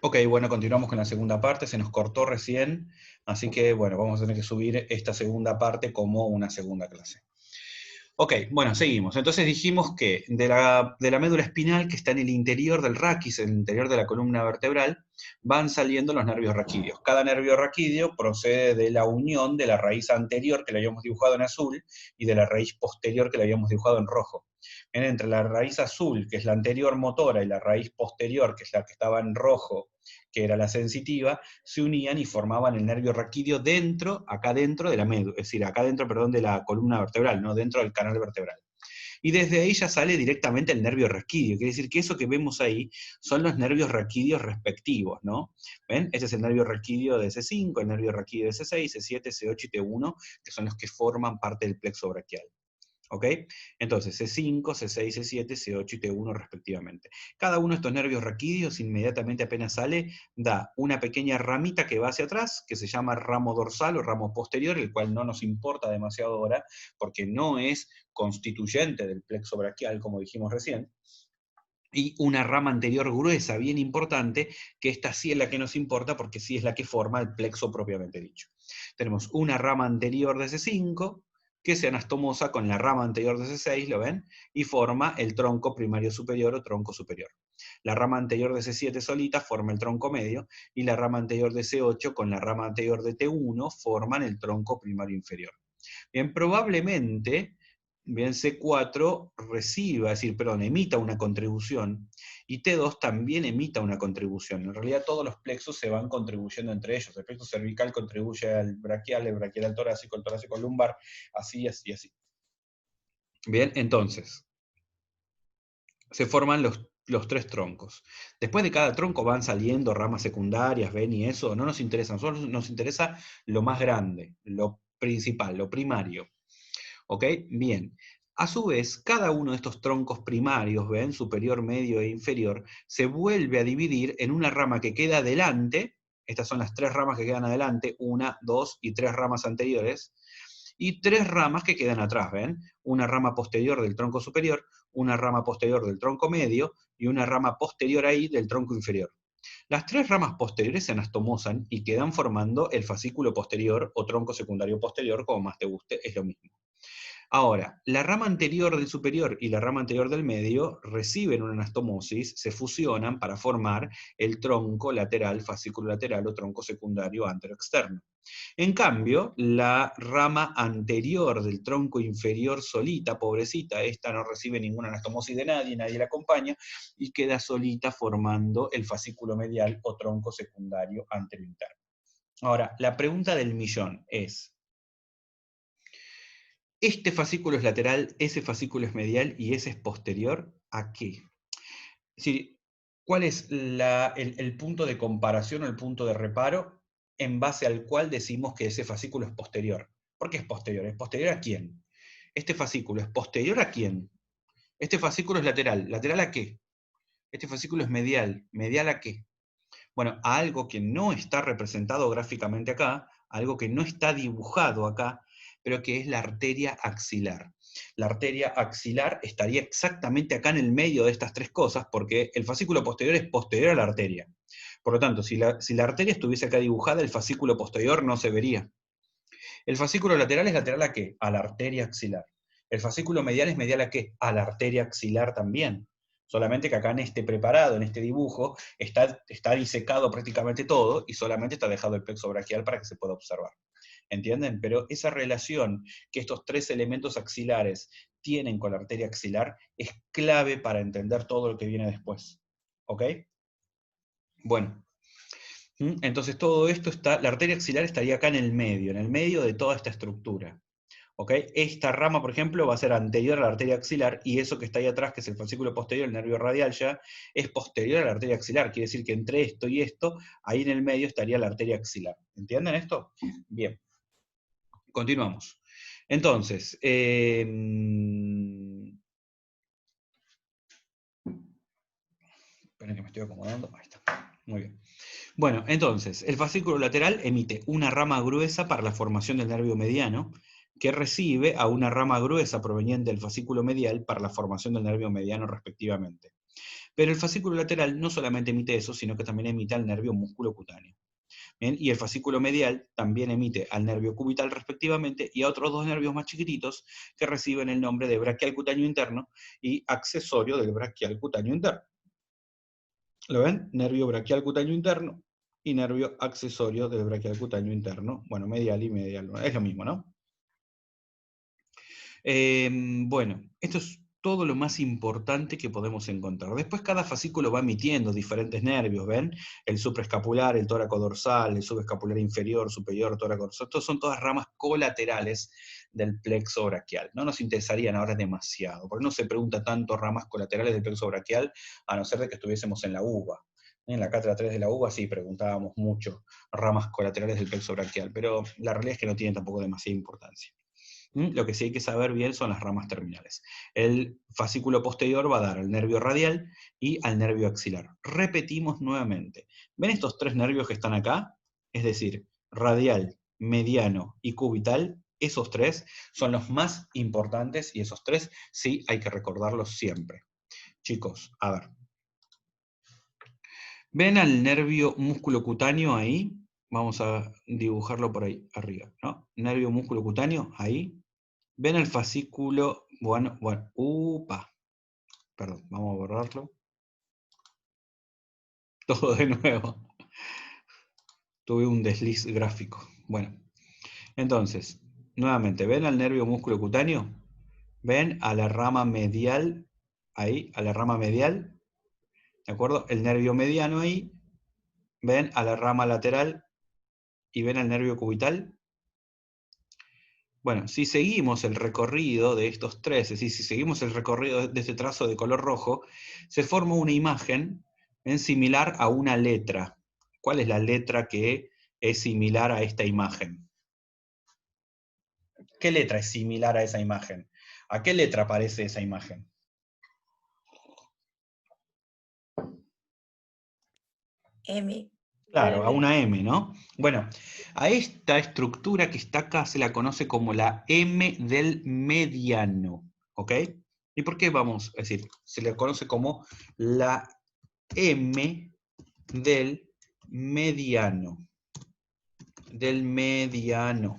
Ok, bueno, continuamos con la segunda parte, se nos cortó recién, así que bueno, vamos a tener que subir esta segunda parte como una segunda clase. Ok, bueno, seguimos. Entonces dijimos que de la médula espinal, que está en el interior del raquis, en el interior de la columna vertebral, van saliendo los nervios raquídeos. Cada nervio raquídeo procede de la unión de la raíz anterior, que la habíamos dibujado en azul, y de la raíz posterior, que la habíamos dibujado en rojo. Bien, entre la raíz azul, que es la anterior motora, y la raíz posterior, que es la que estaba en rojo, que era la sensitiva, se unían y formaban el nervio raquídeo dentro, acá dentro de la médula, es decir, acá dentro, perdón, de la columna vertebral, no dentro del canal vertebral. Y desde ahí ya sale directamente el nervio raquídeo, quiere decir que eso que vemos ahí son los nervios raquídeos respectivos, ¿no? ¿Ven? Este es el nervio raquídeo de C5, el nervio raquídeo de C6, C7, C8 y T1, que son los que forman parte del plexo braquial. ¿Ok? Entonces, C5, C6, C7, C8 y T1 respectivamente. Cada uno de estos nervios raquídeos, inmediatamente apenas sale, da una pequeña ramita que va hacia atrás, que se llama ramo dorsal o ramo posterior, el cual no nos importa demasiado ahora, porque no es constituyente del plexo braquial, como dijimos recién, y una rama anterior gruesa, bien importante, que esta sí es la que nos importa, porque sí es la que forma el plexo propiamente dicho. Tenemos una rama anterior de C5, que se anastomosa con la rama anterior de C6, ¿lo ven? Y forma el tronco primario superior o tronco superior. La rama anterior de C7 solita forma el tronco medio, y la rama anterior de C8 con la rama anterior de T1 forman el tronco primario inferior. Bien, probablemente, bien, C4 reciba, es decir, perdón, emita una contribución, y T2 también emita una contribución. En realidad todos los plexos se van contribuyendo entre ellos. El plexo cervical contribuye al braquial, el braquial al torácico, el torácico al lumbar, así, así, así. Bien, entonces, se forman los tres troncos. Después de cada tronco van saliendo ramas secundarias, ven, y eso no nos interesa. A nosotros nos interesa lo más grande, lo principal, lo primario. ¿Ok? Bien. A su vez, cada uno de estos troncos primarios, ¿ven? Superior, medio e inferior, se vuelve a dividir en una rama que queda adelante. Estas son las tres ramas que quedan adelante, una, dos y tres ramas anteriores, y tres ramas que quedan atrás, ¿ven? Una rama posterior del tronco superior, una rama posterior del tronco medio y una rama posterior ahí del tronco inferior. Las tres ramas posteriores se anastomosan y quedan formando el fascículo posterior o tronco secundario posterior, como más te guste, es lo mismo. Ahora, la rama anterior del superior y la rama anterior del medio reciben una anastomosis, se fusionan para formar el tronco lateral, fascículo lateral o tronco secundario anteroexterno. En cambio, la rama anterior del tronco inferior solita, pobrecita, esta no recibe ninguna anastomosis de nadie, nadie la acompaña, y queda solita formando el fascículo medial o tronco secundario anterointerno. Ahora, la pregunta del millón es, ¿este fascículo es lateral, ese fascículo es medial y ese es posterior? ¿A qué? Es decir, ¿cuál es el punto de comparación o el punto de reparo en base al cual decimos que ese fascículo es posterior? ¿Por qué es posterior? ¿Es posterior a quién? ¿Este fascículo es posterior a quién? Este fascículo es lateral. ¿Lateral a qué? Este fascículo es medial. ¿Medial a qué? Bueno, a algo que no está representado gráficamente acá, algo que no está dibujado acá, pero que es la arteria axilar. La arteria axilar estaría exactamente acá en el medio de estas tres cosas, porque el fascículo posterior es posterior a la arteria. Por lo tanto, si la arteria estuviese acá dibujada, el fascículo posterior no se vería. El fascículo lateral es lateral a qué? A la arteria axilar. El fascículo medial es medial a qué? A la arteria axilar también. Solamente que acá en este preparado, en este dibujo, está disecado prácticamente todo y solamente está dejado el plexo braquial para que se pueda observar. ¿Entienden? Pero esa relación que estos tres elementos axilares tienen con la arteria axilar es clave para entender todo lo que viene después. ¿Ok? Bueno, entonces todo esto está, la arteria axilar estaría acá en el medio de toda esta estructura. ¿Ok? Esta rama, por ejemplo, va a ser anterior a la arteria axilar, y eso que está ahí atrás, que es el fascículo posterior, el nervio radial ya, es posterior a la arteria axilar. Quiere decir que entre esto y esto, ahí en el medio estaría la arteria axilar. ¿Entienden esto? Bien, continuamos. Entonces, esperen que me estoy acomodando. Ahí está. Muy bien. Bueno, entonces, el fascículo lateral emite una rama gruesa para la formación del nervio mediano, que recibe a una rama gruesa proveniente del fascículo medial para la formación del nervio mediano respectivamente. Pero el fascículo lateral no solamente emite eso, sino que también emite al nervio músculo cutáneo. ¿Bien? Y el fascículo medial también emite al nervio cubital respectivamente y a otros dos nervios más chiquititos que reciben el nombre de braquial cutáneo interno y accesorio del braquial cutáneo interno. ¿Lo ven? Nervio braquial cutáneo interno y nervio accesorio del braquial cutáneo interno. Bueno, medial y medial. Es lo mismo, ¿no? Bueno, esto es todo lo más importante que podemos encontrar. Después cada fascículo va emitiendo diferentes nervios, ¿ven? El supraescapular, el tóraco dorsal, el subescapular inferior, superior, tóraco dorsal. Estos son todas ramas colaterales del plexo braquial. No nos interesarían ahora demasiado, porque no se pregunta tanto ramas colaterales del plexo braquial, a no ser de que estuviésemos en la UBA. En la cátedra 3 de la UBA sí preguntábamos mucho ramas colaterales del plexo braquial, pero la realidad es que no tienen tampoco demasiada importancia. Lo que sí hay que saber bien son las ramas terminales. El fascículo posterior va a dar al nervio radial y al nervio axilar. Repetimos nuevamente. ¿Ven estos tres nervios que están acá? Es decir, radial, mediano y cubital. Esos tres son los más importantes y esos tres sí hay que recordarlos siempre. Chicos, a ver. ¿Ven al nervio músculo cutáneo ahí? Vamos a dibujarlo por ahí arriba, ¿no? Nervio músculo cutáneo ahí. ¿Ven el fascículo? Bueno, perdón, vamos a borrarlo. Todo de nuevo. Tuve un desliz gráfico. Bueno, entonces, nuevamente, ¿ven al nervio músculo cutáneo? ¿Ven a la rama medial? Ahí, a la rama medial. ¿De acuerdo? El nervio mediano ahí. ¿Ven a la rama lateral? ¿Y ven al nervio cubital? Bueno, si seguimos el recorrido de estos tres, es decir, si seguimos el recorrido de este trazo de color rojo, se forma una imagen similar a una letra. ¿Cuál es la letra que es similar a esta imagen? ¿Qué letra es similar a esa imagen? ¿A qué letra aparece esa imagen? M. Claro, a una M, ¿no? Bueno, a esta estructura que está acá se la conoce como la M del mediano, ¿ok? ¿Y por qué vamos a decir? Se le conoce como la M del mediano. Del mediano.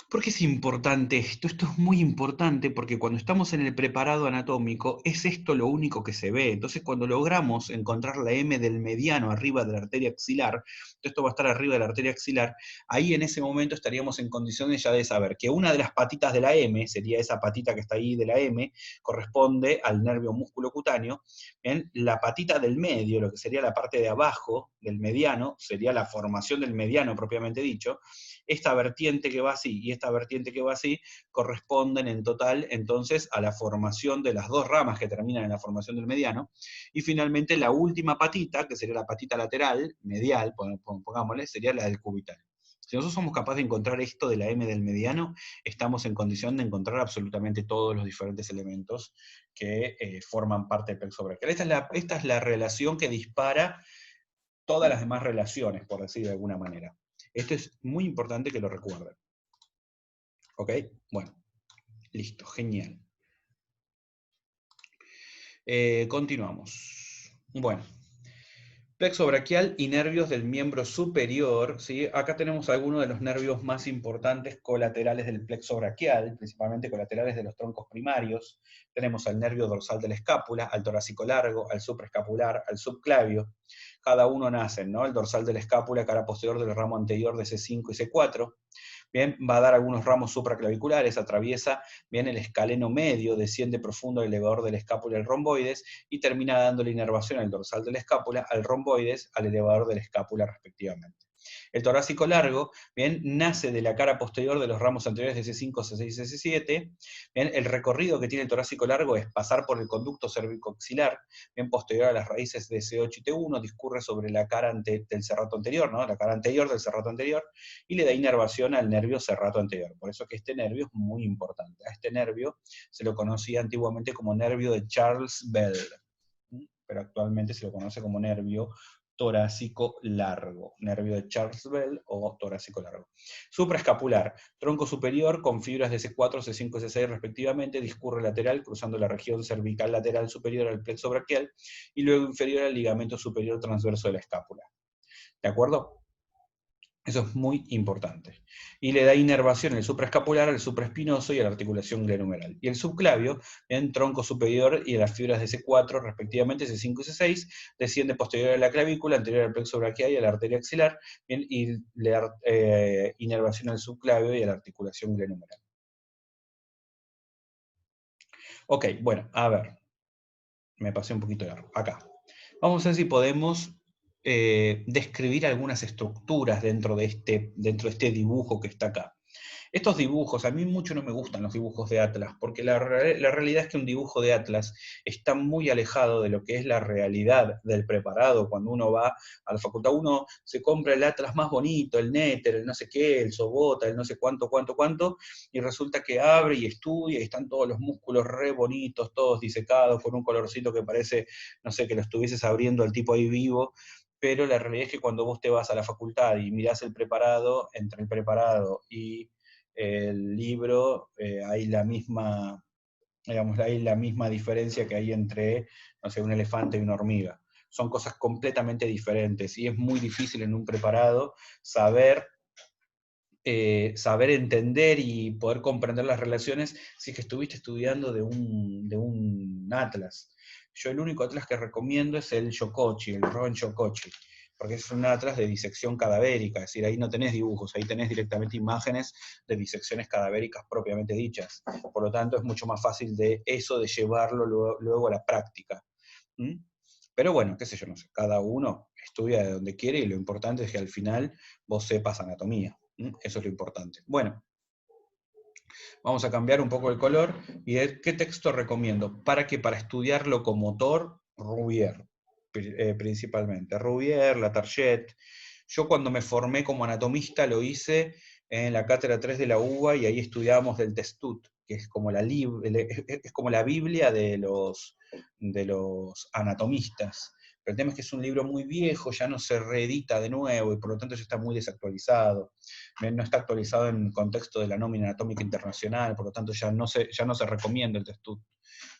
¿Por qué es importante esto? Esto es muy importante porque cuando estamos en el preparado anatómico es esto lo único que se ve. Entonces cuando logramos encontrar la M del mediano arriba de la arteria axilar, esto va a estar arriba de la arteria axilar, ahí en ese momento estaríamos en condiciones ya de saber que una de las patitas de la M, sería esa patita que está ahí de la M, corresponde al nervio músculo cutáneo. En la patita del medio, lo que sería la parte de abajo del mediano, sería la formación del mediano propiamente dicho. Esta vertiente que va así y esta vertiente que va así corresponden en total entonces a la formación de las dos ramas que terminan en la formación del mediano, y finalmente la última patita, que sería la patita lateral, medial, pongámosle, sería la del cubital. Si nosotros somos capaces de encontrar esto de la M del mediano, estamos en condición de encontrar absolutamente todos los diferentes elementos que forman parte del plexo braquial. Esta es la relación que dispara todas las demás relaciones, por decir de alguna manera. Esto es muy importante que lo recuerden. ¿Ok? Bueno, listo, genial. Continuamos. Bueno, plexo braquial y nervios del miembro superior, ¿sí? Acá tenemos algunos de los nervios más importantes colaterales del plexo braquial, principalmente colaterales de los troncos primarios. Tenemos al nervio dorsal de la escápula, al torácico largo, al supraescapular, al subclavio. Cada uno nacen, ¿no? El dorsal de la escápula, cara posterior del ramo anterior de C5 y C4. Bien, va a dar algunos ramos supraclaviculares, atraviesa bien el escaleno medio, desciende profundo al elevador de la escápula al romboides y termina dándole inervación al dorsal de la escápula, al romboides, al elevador de la escápula respectivamente. El torácico largo, bien, nace de la cara posterior de los ramos anteriores de C5, C6 y C7. Bien, el recorrido que tiene el torácico largo es pasar por el conducto cervicoaxilar, bien posterior a las raíces de C8 y T1, discurre sobre la cara del serrato anterior, ¿no? La cara anterior del serrato anterior, y le da inervación al nervio serrato anterior. Por eso que este nervio es muy importante. A este nervio se lo conocía antiguamente como nervio de Charles Bell, pero actualmente se lo conoce como nervio torácico largo, nervio de Charles Bell o torácico largo. Supraescapular, tronco superior con fibras de C4, C5 y C6 respectivamente, discurre lateral cruzando la región cervical lateral superior al plexo braquial y luego inferior al ligamento superior transverso de la escápula. ¿De acuerdo? Eso es muy importante. Y le da inervación el supraescapular al supraespinoso y a la articulación glenohumeral. Y el subclavio, en tronco superior y a las fibras de C4, respectivamente C5 y C6, desciende posterior a la clavícula, anterior al plexo braquial y a la arteria axilar, bien, y le da inervación al subclavio y a la articulación glenohumeral. Ok, bueno, a ver. Me pasé un poquito largo. Acá. Vamos a ver si podemos describir algunas estructuras dentro de este dibujo que está acá. Estos dibujos, a mí mucho no me gustan los dibujos de Atlas, porque la realidad es que un dibujo de Atlas está muy alejado de lo que es la realidad del preparado. Cuando uno va a la facultad, uno se compra el Atlas más bonito, el Néter, el no sé qué, el Sobota, el no sé cuánto, y resulta que abre y estudia, y están todos los músculos re bonitos, todos disecados, con un colorcito que parece, no sé, que lo estuvieses abriendo al tipo ahí vivo, pero la realidad es que cuando vos te vas a la facultad y mirás el preparado, entre el preparado y el libro, hay la misma, digamos, hay la misma diferencia que hay entre, no sé, un elefante y una hormiga. Son cosas completamente diferentes y es muy difícil en un preparado saber entender y poder comprender las relaciones si es que estuviste estudiando de un atlas. Yo el único atlas que recomiendo es el Shokochi, el Roen Shokochi, porque es un atlas de disección cadavérica, es decir, ahí no tenés dibujos, ahí tenés directamente imágenes de disecciones cadavéricas propiamente dichas. Por lo tanto, es mucho más fácil de eso, de llevarlo luego a la práctica. ¿Mm? Pero bueno, qué sé yo, no sé, cada uno estudia de donde quiere y lo importante es que al final vos sepas anatomía. Eso es lo importante. Bueno, vamos a cambiar un poco el color y ver qué texto recomiendo. ¿Para qué? Para estudiar locomotor, Rouvier, principalmente. Rouvier, Latarjet. Yo cuando me formé como anatomista lo hice en la cátedra 3 de la UBA y ahí estudiábamos del Testut, que es como es como la Biblia de los anatomistas. Pero el tema es que es un libro muy viejo, ya no se reedita de nuevo y por lo tanto ya está muy desactualizado. No está actualizado en el contexto de la nómina anatómica internacional, por lo tanto ya no se recomienda el Testut,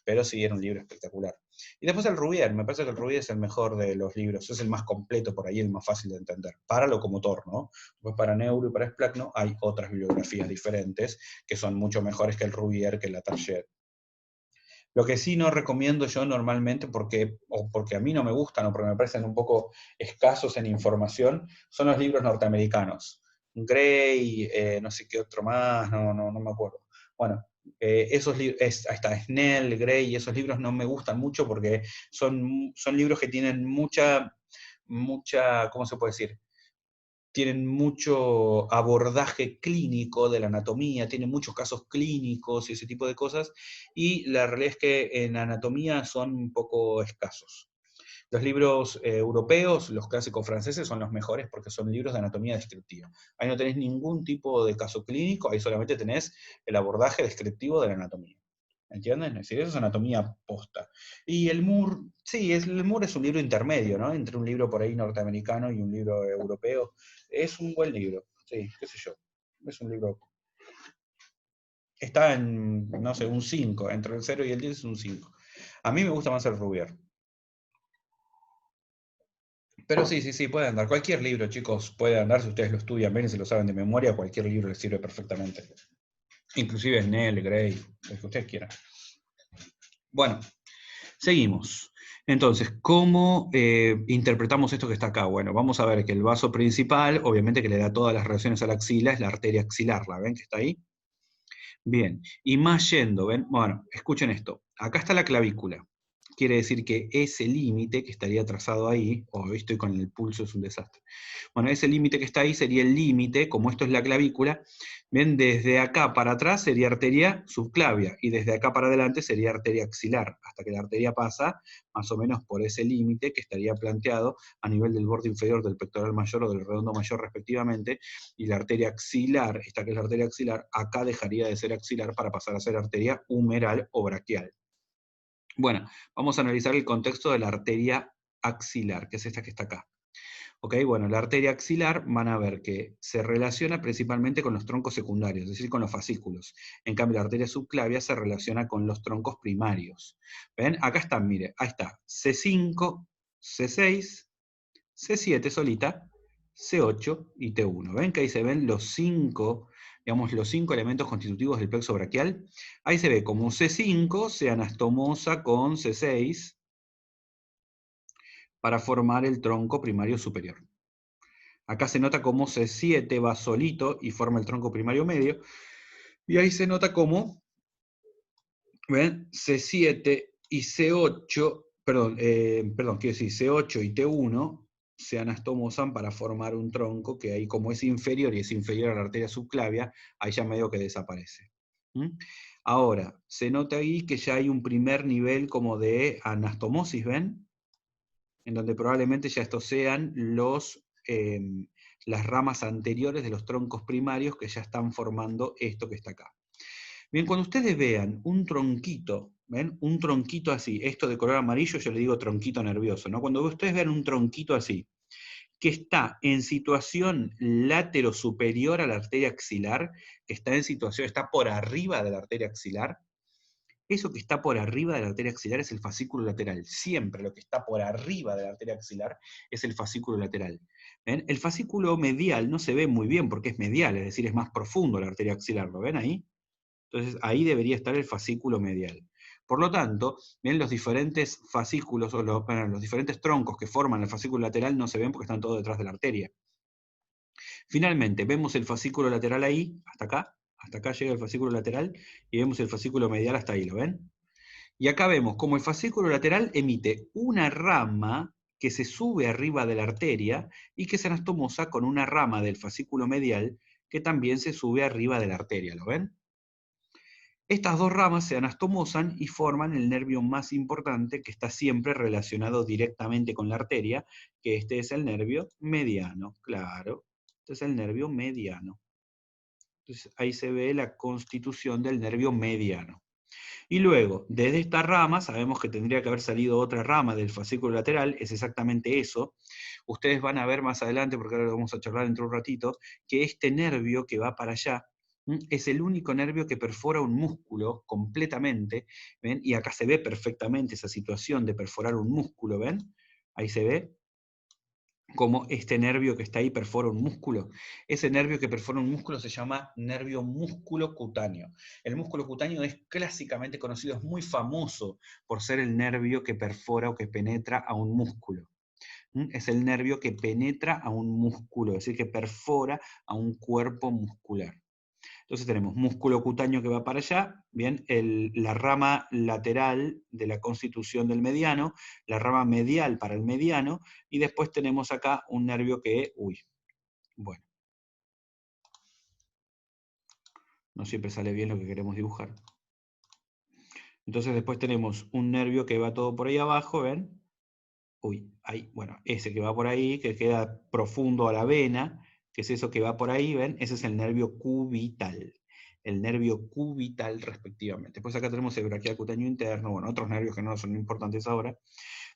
pero sí era un libro espectacular. Y después el Rouvier, me parece que el Rouvier es el mejor de los libros, es el más completo por ahí, el más fácil de entender, para locomotor, ¿no? Después para neuro y para esplacno hay otras bibliografías diferentes que son mucho mejores que el Rouvier, que la Target. Lo que sí no recomiendo yo normalmente, porque a mí no me gustan o porque me parecen un poco escasos en información, son los libros norteamericanos. Gray, no sé qué otro más, no me acuerdo. Bueno, esos libros, ahí está, Snell, Gray, y esos libros no me gustan mucho porque son libros que tienen mucha, ¿cómo se puede decir? Tienen mucho abordaje clínico de la anatomía, tienen muchos casos clínicos y ese tipo de cosas, y la realidad es que en anatomía son un poco escasos. Los libros europeos, los clásicos franceses, son los mejores porque son libros de anatomía descriptiva. Ahí no tenés ningún tipo de caso clínico, ahí solamente tenés el abordaje descriptivo de la anatomía. ¿Entienden? Es decir, eso es anatomía posta. Y el Moore, sí, el Moore es un libro intermedio, ¿no? Entre un libro por ahí norteamericano y un libro europeo. Es un buen libro, sí, qué sé yo. Es un libro. Está en, no sé, un 5. Entre el 0 y el 10 es un 5. A mí me gusta más el Rubier. Pero sí, puede andar. Cualquier libro, chicos, puede andar si ustedes lo estudian bien y se lo saben de memoria. Cualquier libro les sirve perfectamente. Inclusive Snell, Gray, lo que ustedes quieran. Bueno, seguimos. Entonces, ¿cómo interpretamos esto que está acá? Bueno, vamos a ver que el vaso principal, obviamente que le da todas las reacciones a la axila, es la arteria axilar, ¿la ven que está ahí? Bien, y más yendo, ¿ven? Bueno, escuchen esto. Acá está la clavícula. Quiere decir que ese límite que estaría trazado ahí, hoy estoy con el pulso, es un desastre. Bueno, ese límite que está ahí sería el límite, como esto es la clavícula, ven, desde acá para atrás sería arteria subclavia, y desde acá para adelante sería arteria axilar, hasta que la arteria pasa más o menos por ese límite que estaría planteado a nivel del borde inferior del pectoral mayor o del redondo mayor respectivamente, y la arteria axilar, esta que es la arteria axilar, acá dejaría de ser axilar para pasar a ser arteria humeral o braquial. Bueno, vamos a analizar el contexto de la arteria axilar, que es esta que está acá. Ok, bueno, la arteria axilar van a ver que se relaciona principalmente con los troncos secundarios, es decir, con los fascículos. En cambio, la arteria subclavia se relaciona con los troncos primarios. ¿Ven? Acá están, mire, ahí está, C5, C6, C7 solita, C8 y T1. ¿Ven que ahí se ven los cinco, digamos, los cinco elementos constitutivos del plexo braquial? Ahí se ve como C5 se anastomosa con C6 para formar el tronco primario superior. Acá se nota cómo C7 va solito y forma el tronco primario medio. Y ahí se nota cómo, ¿ven? C7 y C8, perdón, quiero decir, C8 y T1 se anastomosan para formar un tronco que ahí, como es inferior y es inferior a la arteria subclavia, ahí ya medio que desaparece. ¿Mm? Ahora, se nota ahí que ya hay un primer nivel como de anastomosis, ¿ven? En donde probablemente ya estos sean las ramas anteriores de los troncos primarios que ya están formando esto que está acá. Bien, cuando ustedes vean un tronquito, ¿ven? Un tronquito así, esto de color amarillo yo le digo tronquito nervioso, ¿no? Cuando ustedes vean un tronquito así, que está en situación látero-superior a la arteria axilar, que está en situación, está por arriba de la arteria axilar, eso que está por arriba de la arteria axilar es el fascículo lateral. Siempre lo que está por arriba de la arteria axilar es el fascículo lateral. ¿Ven? El fascículo medial no se ve muy bien porque es medial, es decir, es más profundo la arteria axilar. ¿Lo ven ahí? Entonces ahí debería estar el fascículo medial. Por lo tanto, ven los diferentes fascículos, o los diferentes troncos que forman el fascículo lateral no se ven porque están todos detrás de la arteria. Finalmente, vemos el fascículo lateral ahí, hasta acá llega el fascículo lateral, y vemos el fascículo medial hasta ahí, ¿lo ven? Y acá vemos como el fascículo lateral emite una rama que se sube arriba de la arteria y que se anastomosa con una rama del fascículo medial que también se sube arriba de la arteria, ¿lo ven? Estas dos ramas se anastomosan y forman el nervio más importante que está siempre relacionado directamente con la arteria, que este es el nervio mediano, claro. Este es el nervio mediano. Entonces ahí se ve la constitución del nervio mediano. Y luego, desde esta rama, sabemos que tendría que haber salido otra rama del fascículo lateral, es exactamente eso. Ustedes van a ver más adelante, porque ahora lo vamos a charlar dentro de un ratito, que este nervio que va para allá es el único nervio que perfora un músculo completamente, ¿ven? Y acá se ve perfectamente esa situación de perforar un músculo, ¿ven? Ahí se ve como este nervio que está ahí perfora un músculo. Ese nervio que perfora un músculo se llama nervio músculo cutáneo. El músculo cutáneo es clásicamente conocido, es muy famoso por ser el nervio que perfora o que penetra a un músculo. Es el nervio que penetra a un músculo, es decir, que perfora a un cuerpo muscular. Entonces tenemos músculo cutáneo que va para allá, bien, la rama lateral de la constitución del mediano, la rama medial para el mediano, y después tenemos acá un nervio que, bueno, no siempre sale bien lo que queremos dibujar. Entonces después tenemos un nervio que va todo por ahí abajo, ¿ven? Ahí, bueno, ese que va por ahí, que queda profundo a la vena, que es eso que va por ahí, ¿ven? Ese es el nervio cubital. El nervio cubital respectivamente. Después acá tenemos el braquial cutáneo interno, bueno, otros nervios que no son importantes ahora,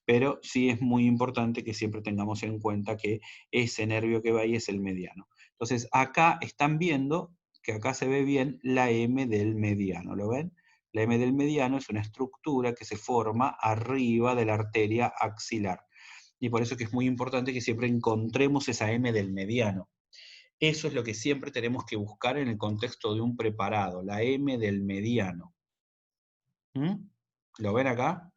pero sí es muy importante que siempre tengamos en cuenta que ese nervio que va ahí es el mediano. Entonces acá están viendo que acá se ve bien la M del mediano, ¿lo ven? La M del mediano es una estructura que se forma arriba de la arteria axilar. Y por eso es que es muy importante que siempre encontremos esa M del mediano. Eso es lo que siempre tenemos que buscar en el contexto de un preparado, la M del mediano. ¿Lo ven acá?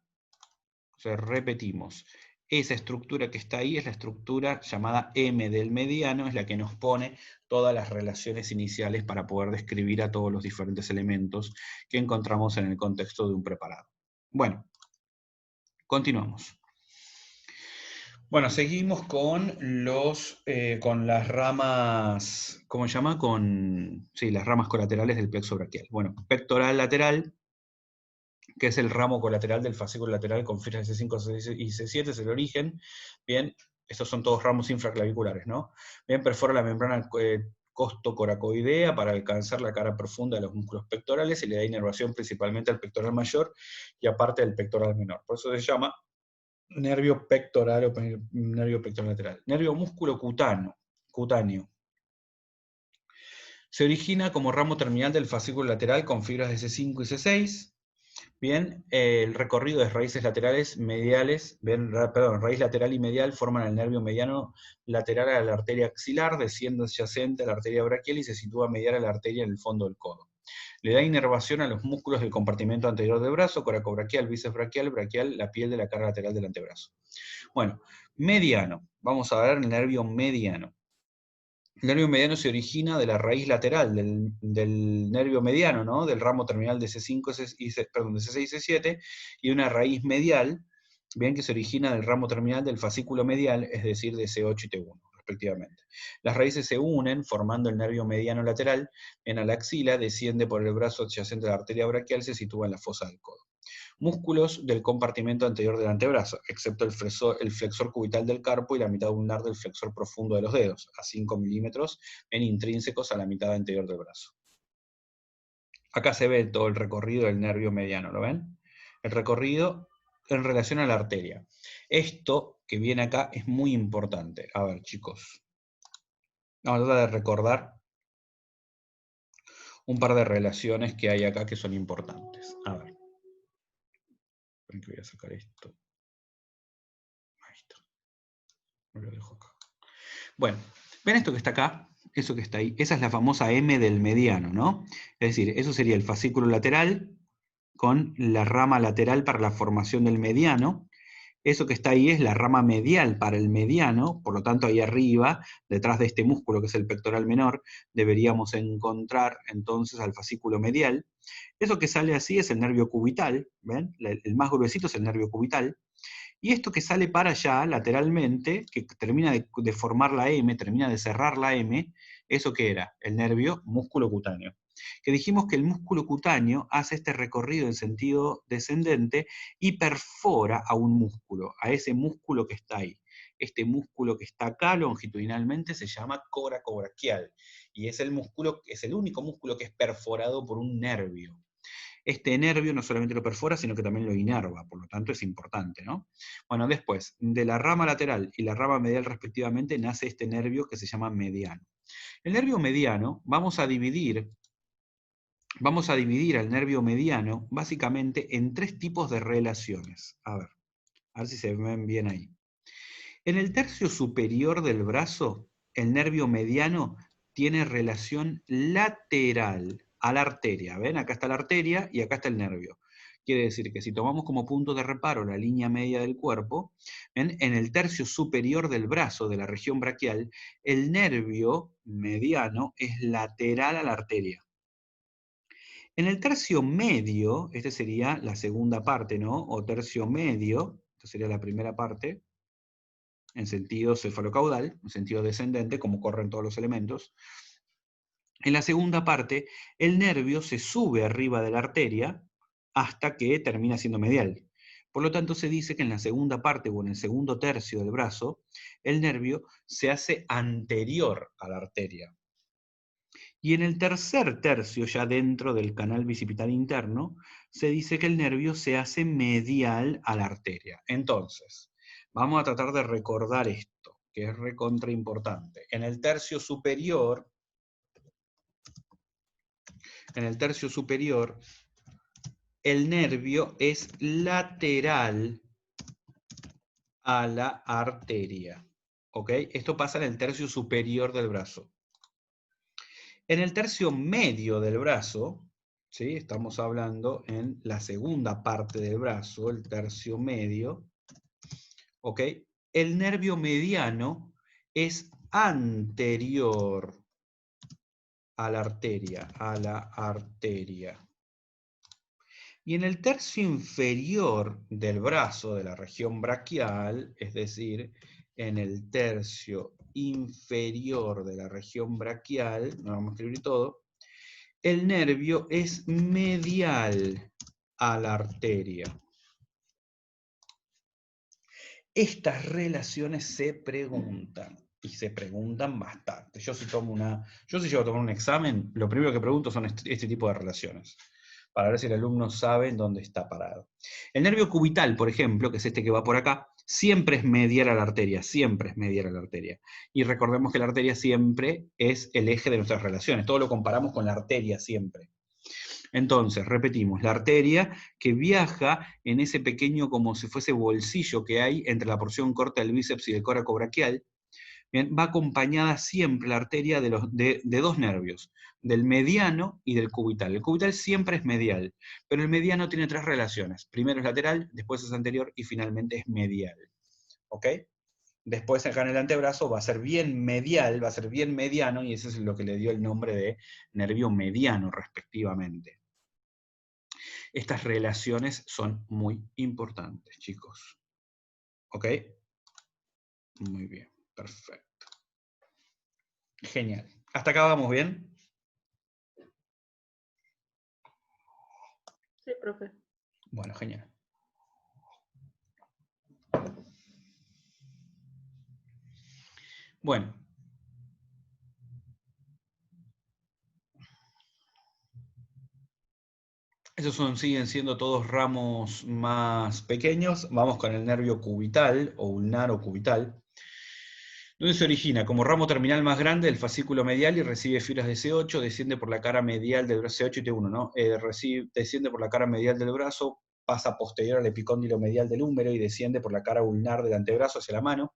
Entonces repetimos. Esa estructura que está ahí es la estructura llamada M del mediano, es la que nos pone todas las relaciones iniciales para poder describir a todos los diferentes elementos que encontramos en el contexto de un preparado. Bueno, continuamos. Bueno, seguimos con con las ramas, ¿cómo se llama? Sí, las ramas colaterales del plexo braquial. Bueno, pectoral lateral, que es el ramo colateral del fascículo lateral con filas C5, C6 y C7, es el origen. Bien, estos son todos ramos infraclaviculares, ¿no? Bien, perfora la membrana costocoracoidea para alcanzar la cara profunda de los músculos pectorales y le da inervación principalmente al pectoral mayor y aparte del pectoral menor. Por eso se llama nervio pectoral o nervio pectoral lateral. Nervio músculo cutáneo. Se origina como ramo terminal del fascículo lateral con fibras de C5 y C6. Bien, el recorrido de raíces laterales mediales, raíz lateral y medial forman el nervio mediano lateral a la arteria axilar, desciende adyacente a la arteria braquial y se sitúa medial a la arteria en el fondo del codo. Le da inervación a los músculos del compartimento anterior del brazo, coracobraquial, bíceps braquial, la piel de la cara lateral del antebrazo. Bueno, mediano. Vamos a ver el nervio mediano. El nervio mediano se origina de la raíz lateral del nervio mediano, ¿no? Del ramo terminal de C5 de C6 y C7, y una raíz medial, bien, que se origina del ramo terminal del fascículo medial, es decir, de C8 y T1, respectivamente. Las raíces se unen formando el nervio mediano lateral, en la axila, desciende por el brazo adyacente a la arteria braquial, se sitúa en la fosa del codo. Músculos del compartimento anterior del antebrazo, excepto el flexor cubital del carpo y la mitad ulnar del flexor profundo de los dedos, a 5 milímetros, intrínsecos a la mitad anterior del brazo. Acá se ve todo el recorrido del nervio mediano, ¿lo ven? El recorrido en relación a la arteria. Esto que viene acá es muy importante. A ver, chicos. Vamos a tratar de recordar un par de relaciones que hay acá que son importantes. A ver. Voy a sacar esto. Ahí está. Me lo dejo acá. Bueno, ¿ven esto que está acá? Eso que está ahí. Esa es la famosa M del mediano, ¿no? Es decir, eso sería el fascículo lateral con la rama lateral para la formación del mediano. Eso que está ahí es la rama medial para el mediano, por lo tanto ahí arriba, detrás de este músculo que es el pectoral menor, deberíamos encontrar entonces al fascículo medial. Eso que sale así es el nervio cubital, ¿ven? El más gruesito es el nervio cubital. Y esto que sale para allá, lateralmente, que termina de formar la M, termina de cerrar la M, ¿eso qué era? El nervio músculo cutáneo. Que dijimos que el músculo cutáneo hace este recorrido en sentido descendente y perfora a un músculo, a ese músculo que está ahí. Este músculo que está acá longitudinalmente se llama coracobraquial, y es el músculo, es el único músculo que es perforado por un nervio. Este nervio no solamente lo perfora, sino que también lo inerva, por lo tanto es importante, ¿no? Bueno, después, de la rama lateral y la rama medial respectivamente, nace este nervio que se llama mediano. El nervio mediano, vamos a dividir al nervio mediano básicamente en tres tipos de relaciones. A ver si se ven bien ahí. En el tercio superior del brazo, el nervio mediano tiene relación lateral a la arteria. ¿Ven? Acá está la arteria y acá está el nervio. Quiere decir que si tomamos como punto de reparo la línea media del cuerpo, ¿ven? En el tercio superior del brazo, de la región braquial, el nervio mediano es lateral a la arteria. En el tercio medio, esta sería la segunda parte, ¿no? O tercio medio, esta sería la primera parte, en sentido cefalocaudal, en sentido descendente, como corren todos los elementos. En la segunda parte, el nervio se sube arriba de la arteria hasta que termina siendo medial. Por lo tanto, se dice que en la segunda parte o en el segundo tercio del brazo, el nervio se hace anterior a la arteria. Y en el tercer tercio, ya dentro del canal bicipital interno, se dice que el nervio se hace medial a la arteria. Entonces, vamos a tratar de recordar esto, que es recontra importante. En el tercio superior, el nervio es lateral a la arteria. ¿Ok? Esto pasa en el tercio superior del brazo. En el tercio medio del brazo, ¿sí? Estamos hablando en la segunda parte del brazo, el tercio medio, ¿ok? El nervio mediano es anterior a la arteria, Y en el tercio inferior del brazo, de la región braquial, es decir, en el tercio inferior de la región braquial, no vamos a escribir todo, el nervio es medial a la arteria. Estas relaciones se preguntan, y se preguntan bastante. Yo si llego a tomar un examen, lo primero que pregunto son este tipo de relaciones, para ver si el alumno sabe en dónde está parado. El nervio cubital, por ejemplo, que es este que va por acá, siempre es medial a la arteria, siempre es medial a la arteria. Y recordemos que la arteria siempre es el eje de nuestras relaciones, todo lo comparamos con la arteria siempre. Entonces, repetimos, la arteria que viaja en ese pequeño, como si fuese bolsillo que hay entre la porción corta del bíceps y del coracobraquial, bien, va acompañada siempre la arteria de dos nervios, del mediano y del cubital. El cubital siempre es medial, pero el mediano tiene tres relaciones. Primero es lateral, después es anterior y finalmente es medial. ¿Ok? Después acá en el antebrazo va a ser bien medial, va a ser bien mediano, y eso es lo que le dio el nombre de nervio mediano respectivamente. Estas relaciones son muy importantes, chicos. ¿Ok? Muy bien, perfecto. Genial. ¿Hasta acá vamos bien? Sí, profe. Bueno, genial. Bueno. Esos siguen siendo todos ramos más pequeños. Vamos con el nervio cubital, o ulnar o cubital. ¿Dónde se origina? Como ramo terminal más grande del fascículo medial y recibe fibras de C8, desciende por la cara medial del brazo, C8 y T1, ¿no? Desciende por la cara medial del brazo, pasa posterior al epicóndilo medial del húmero y desciende por la cara ulnar del antebrazo hacia la mano.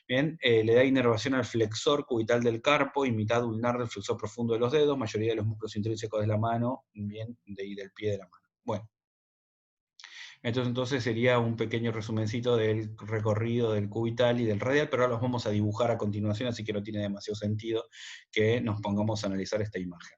Bien, le da inervación al flexor cubital del carpo y mitad ulnar del flexor profundo de los dedos, mayoría de los músculos intrínsecos de la mano, bien, y del pie de la mano. Bueno. Entonces sería un pequeño resumencito del recorrido del cubital y del radial, pero ahora los vamos a dibujar a continuación, así que no tiene demasiado sentido que nos pongamos a analizar esta imagen.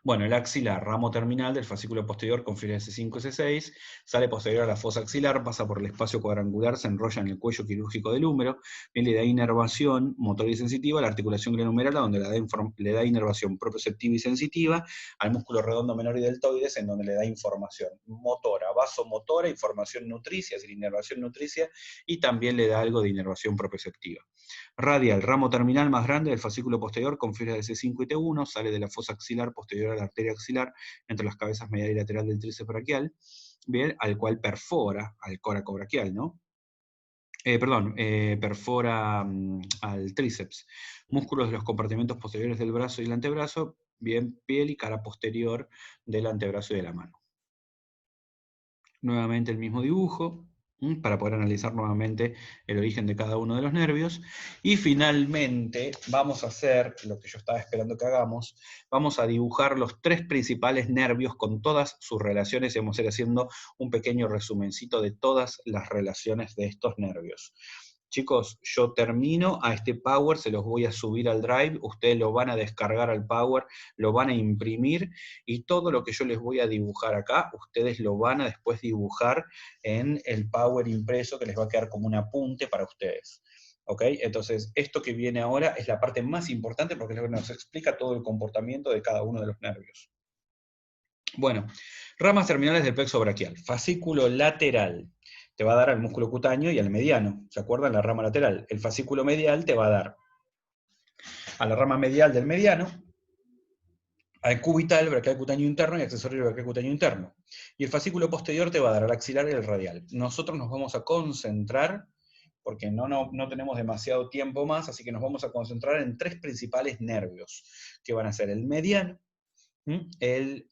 Bueno, el axilar, ramo terminal del fascículo posterior con fibras C5 y C6, sale posterior a la fosa axilar, pasa por el espacio cuadrangular, se enrolla en el cuello quirúrgico del húmero, bien, le da inervación motora y sensitiva a la articulación glenohumeral, donde le da inervación proprioceptiva y sensitiva, al músculo redondo menor y deltoides, en donde le da información motora, vasomotora, información nutricia, es decir, inervación nutricia, y también le da algo de inervación proprioceptiva. Radial, ramo terminal más grande del fascículo posterior con fibras de C5 y T1, sale de la fosa axilar posterior a la arteria axilar entre las cabezas medial y lateral del tríceps braquial, bien, al cual perfora al coracobraquial, ¿no? Perfora al tríceps. Músculos de los compartimentos posteriores del brazo y el antebrazo, bien, piel y cara posterior del antebrazo y de la mano. Nuevamente el mismo dibujo, para poder analizar nuevamente el origen de cada uno de los nervios. Y finalmente vamos a hacer, lo que yo estaba esperando que hagamos, vamos a dibujar los tres principales nervios con todas sus relaciones, y vamos a ir haciendo un pequeño resumencito de todas las relaciones de estos nervios. Chicos, yo termino a este Power, se los voy a subir al Drive, ustedes lo van a descargar al Power, lo van a imprimir, y todo lo que yo les voy a dibujar acá, ustedes lo van a después dibujar en el Power impreso, que les va a quedar como un apunte para ustedes. ¿Ok? Entonces, esto que viene ahora es la parte más importante porque es lo que nos explica todo el comportamiento de cada uno de los nervios. Bueno, ramas terminales del plexo braquial. Fascículo lateral te va a dar al músculo cutáneo y al mediano. ¿Se acuerdan? La rama lateral. El fascículo medial te va a dar a la rama medial del mediano, al cubital, braquial cutáneo interno y accesorio braquial cutáneo interno. Y el fascículo posterior te va a dar al axilar y al radial. Nosotros nos vamos a concentrar, porque no tenemos demasiado tiempo más, así que nos vamos a concentrar en tres principales nervios, que van a ser el mediano, el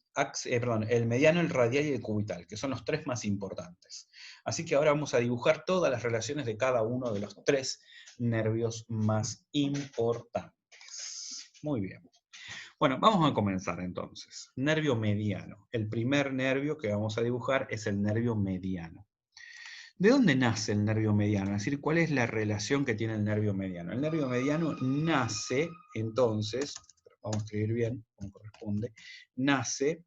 mediano, el radial y el cubital, que son los tres más importantes. Así que ahora vamos a dibujar todas las relaciones de cada uno de los tres nervios más importantes. Muy bien. Bueno, vamos a comenzar entonces. Nervio mediano. El primer nervio que vamos a dibujar es el nervio mediano. ¿De dónde nace el nervio mediano? Es decir, ¿cuál es la relación que tiene el nervio mediano? El nervio mediano nace, entonces, vamos a escribir bien, como corresponde, nace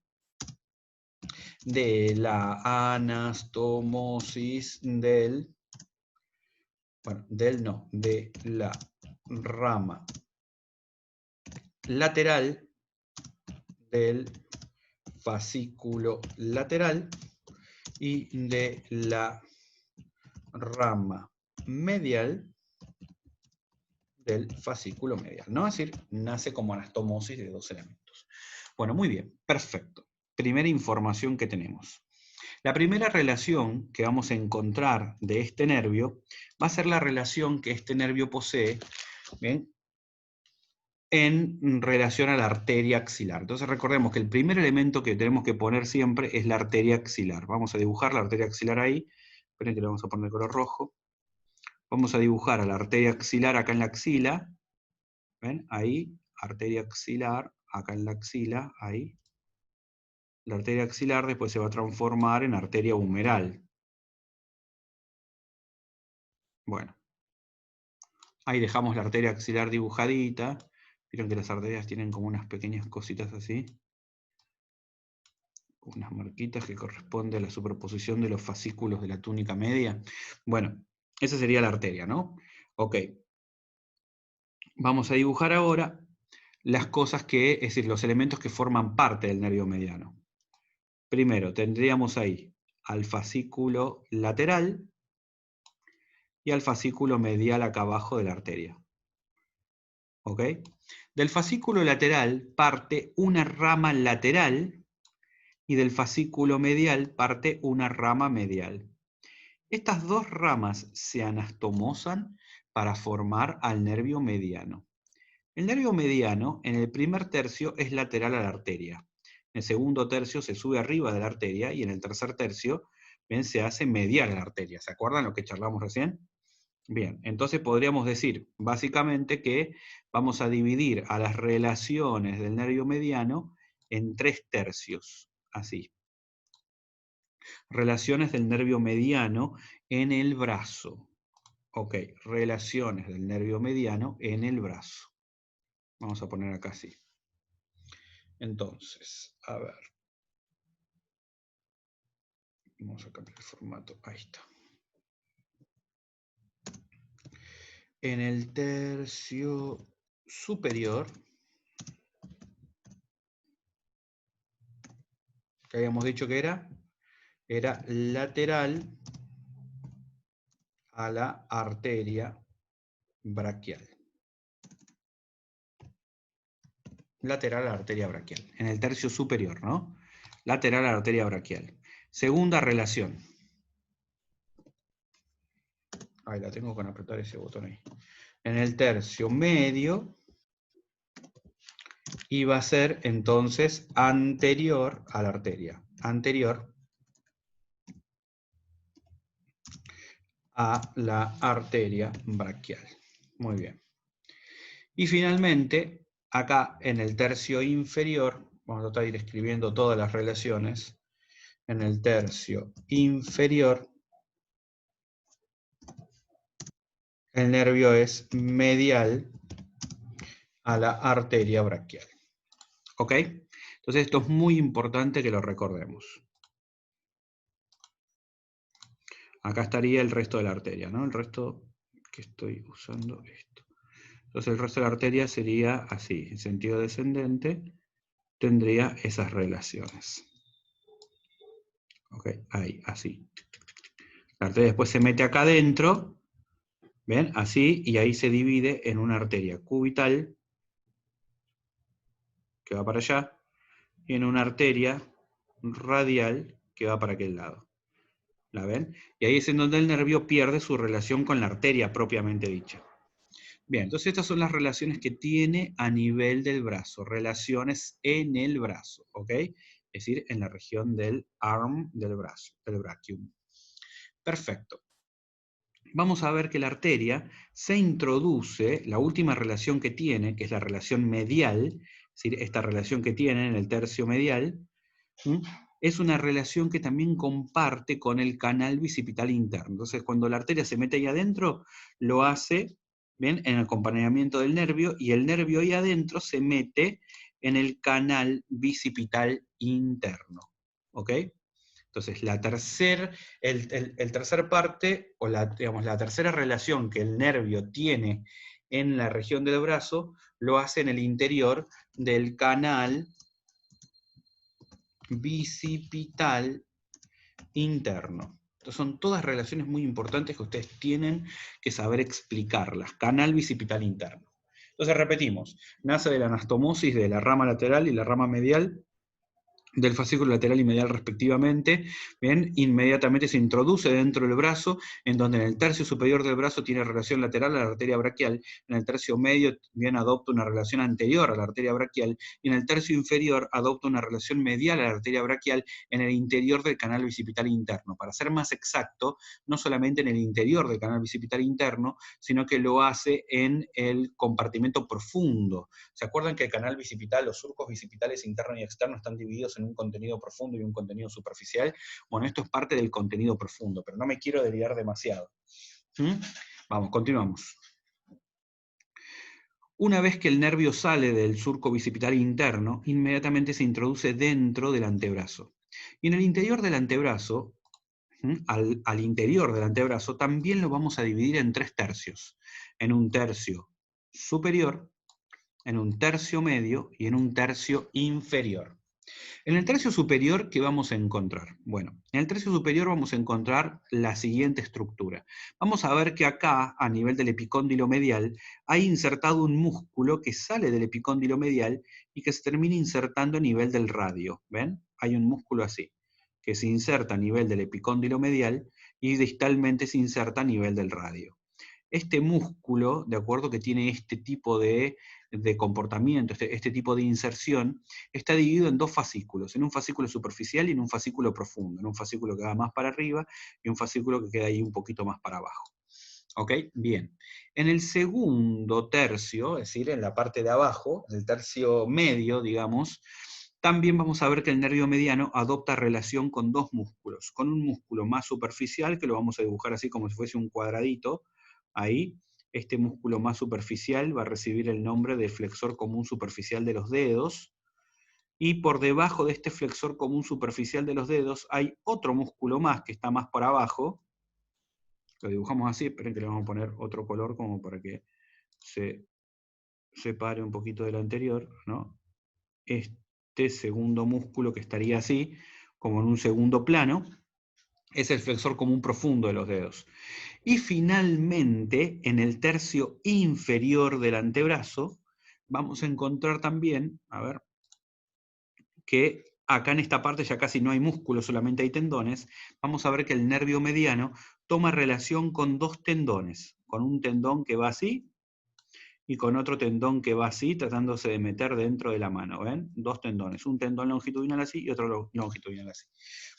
de la anastomosis de la rama lateral del fascículo lateral y de la rama medial del fascículo medial, ¿no? Es decir, nace como anastomosis de dos elementos. Bueno, muy bien, perfecto. Primera información que tenemos. La primera relación que vamos a encontrar de este nervio va a ser la relación que este nervio posee, ¿bien?, en relación a la arteria axilar. Entonces recordemos que el primer elemento que tenemos que poner siempre es la arteria axilar. Vamos a dibujar la arteria axilar ahí. Esperen que le vamos a poner color rojo. Vamos a dibujar a la arteria axilar acá en la axila. ¿Ven? Ahí, arteria axilar, acá en la axila, ahí. La arteria axilar después se va a transformar en arteria humeral. Bueno, ahí dejamos la arteria axilar dibujadita. Vieron que las arterias tienen como unas pequeñas cositas así. Unas marquitas que corresponden a la superposición de los fascículos de la túnica media. Bueno, esa sería la arteria, ¿no? Ok. Vamos a dibujar ahora las cosas que, es decir, los elementos que forman parte del nervio mediano. Primero, tendríamos ahí al fascículo lateral y al fascículo medial acá abajo de la arteria. ¿Ok? Del fascículo lateral parte una rama lateral y del fascículo medial parte una rama medial. Estas dos ramas se anastomosan para formar al nervio mediano. El nervio mediano en el primer tercio es lateral a la arteria. En el segundo tercio se sube arriba de la arteria y en el tercer tercio, ¿ven?, se hace medial a la arteria. ¿Se acuerdan lo que charlamos recién? Bien, entonces podríamos decir básicamente que vamos a dividir a las relaciones del nervio mediano en 3 tercios, así. Relaciones del nervio mediano en el brazo. Ok, relaciones del nervio mediano en el brazo. Vamos a poner acá así. Entonces, a ver. Vamos a cambiar el formato. Ahí está. En el tercio superior, que habíamos dicho que era lateral a la arteria braquial. Lateral a la arteria braquial. En el tercio superior, ¿no? Lateral a la arteria braquial. Segunda relación. Ahí la tengo con apretar ese botón ahí. En el tercio medio iba a ser entonces anterior a la arteria. Anterior a la arteria braquial. Muy bien. Y finalmente, acá en el tercio inferior, vamos a tratar de ir escribiendo todas las relaciones. En el tercio inferior, el nervio es medial a la arteria braquial. ¿Ok? Entonces esto es muy importante que lo recordemos. Acá estaría el resto de la arteria, ¿no? El resto que estoy usando esto. Entonces el resto de la arteria sería así, en sentido descendente, tendría esas relaciones. Ok, ahí, así. La arteria después se mete acá adentro, ¿ven? Así, y ahí se divide en una arteria cubital, que va para allá, y en una arteria radial, que va para aquel lado. ¿La ven? Y ahí es en donde el nervio pierde su relación con la arteria propiamente dicha. Bien, entonces estas son las relaciones que tiene a nivel del brazo, relaciones en el brazo, ¿ok? Es decir, en la región del arm del brazo, del brachium. Perfecto. Vamos a ver que la arteria se introduce, la última relación que tiene, que es la relación medial, es decir, esta relación que tiene en el tercio medial, es una relación que también comparte con el canal bicipital interno. Entonces, cuando la arteria se mete ahí adentro, lo hace, ¿bien?, en el acompañamiento del nervio, y el nervio ahí adentro se mete en el canal bicipital interno. ¿Ok? Entonces, el tercer parte, o digamos, la tercera relación que el nervio tiene en la región del brazo, lo hace en el interior del canal bicipital interno. Entonces son todas relaciones muy importantes que ustedes tienen que saber explicarlas. Canal bicipital interno. Entonces repetimos, nace de la anastomosis de la rama lateral y la rama medial del fascículo lateral y medial respectivamente, ¿bien? Inmediatamente se introduce dentro del brazo, en donde en el tercio superior del brazo tiene relación lateral a la arteria braquial, en el tercio medio bien adopta una relación anterior a la arteria braquial, y en el tercio inferior adopta una relación medial a la arteria braquial en el interior del canal bicipital interno. Para ser más exacto, no solamente en el interior del canal bicipital interno, sino que lo hace en el compartimento profundo. ¿Se acuerdan que el canal bicipital, los surcos bicipitales interno y externo están divididos en un contenido profundo y un contenido superficial? Bueno, esto es parte del contenido profundo, pero no me quiero desviar demasiado. ¿Mm? Vamos, continuamos. Una vez que el nervio sale del surco bicipital interno, inmediatamente se introduce dentro del antebrazo. Y en el interior del antebrazo, al interior del antebrazo, también lo vamos a dividir en 3 tercios. En un tercio superior, en un tercio medio y en un tercio inferior. En el tercio superior, ¿qué vamos a encontrar? Bueno, en el tercio superior vamos a encontrar la siguiente estructura. Vamos a ver que acá, a nivel del epicóndilo medial, hay insertado un músculo que sale del epicóndilo medial y que se termina insertando a nivel del radio. ¿Ven? Hay un músculo así, que se inserta a nivel del epicóndilo medial y distalmente se inserta a nivel del radio. Este músculo, de acuerdo que tiene este tipo de comportamiento, este tipo de inserción, está dividido en 2 fascículos, en un fascículo superficial y en un fascículo profundo, en un fascículo que va más para arriba y un fascículo que queda ahí un poquito más para abajo. ¿Ok? Bien. En el segundo tercio, es decir, en la parte de abajo, el tercio medio, digamos, también vamos a ver que el nervio mediano adopta relación con 2 músculos, con un músculo más superficial, que lo vamos a dibujar así como si fuese un cuadradito, ahí. Este músculo más superficial va a recibir el nombre de flexor común superficial de los dedos, y por debajo de este flexor común superficial de los dedos hay otro músculo más que está más por abajo. Lo dibujamos así, esperen que le vamos a poner otro color como para que se separe un poquito del anterior, ¿no? Este segundo músculo que estaría así, como en un segundo plano, es el flexor común profundo de los dedos. Y finalmente, en el tercio inferior del antebrazo, vamos a encontrar también, a ver, que acá en esta parte ya casi no hay músculo, solamente hay tendones. Vamos a ver que el nervio mediano toma relación con 2 tendones, con un tendón que va así, y con otro tendón que va así, tratándose de meter dentro de la mano, ¿ven? 2 tendones, un tendón longitudinal así y otro longitudinal así.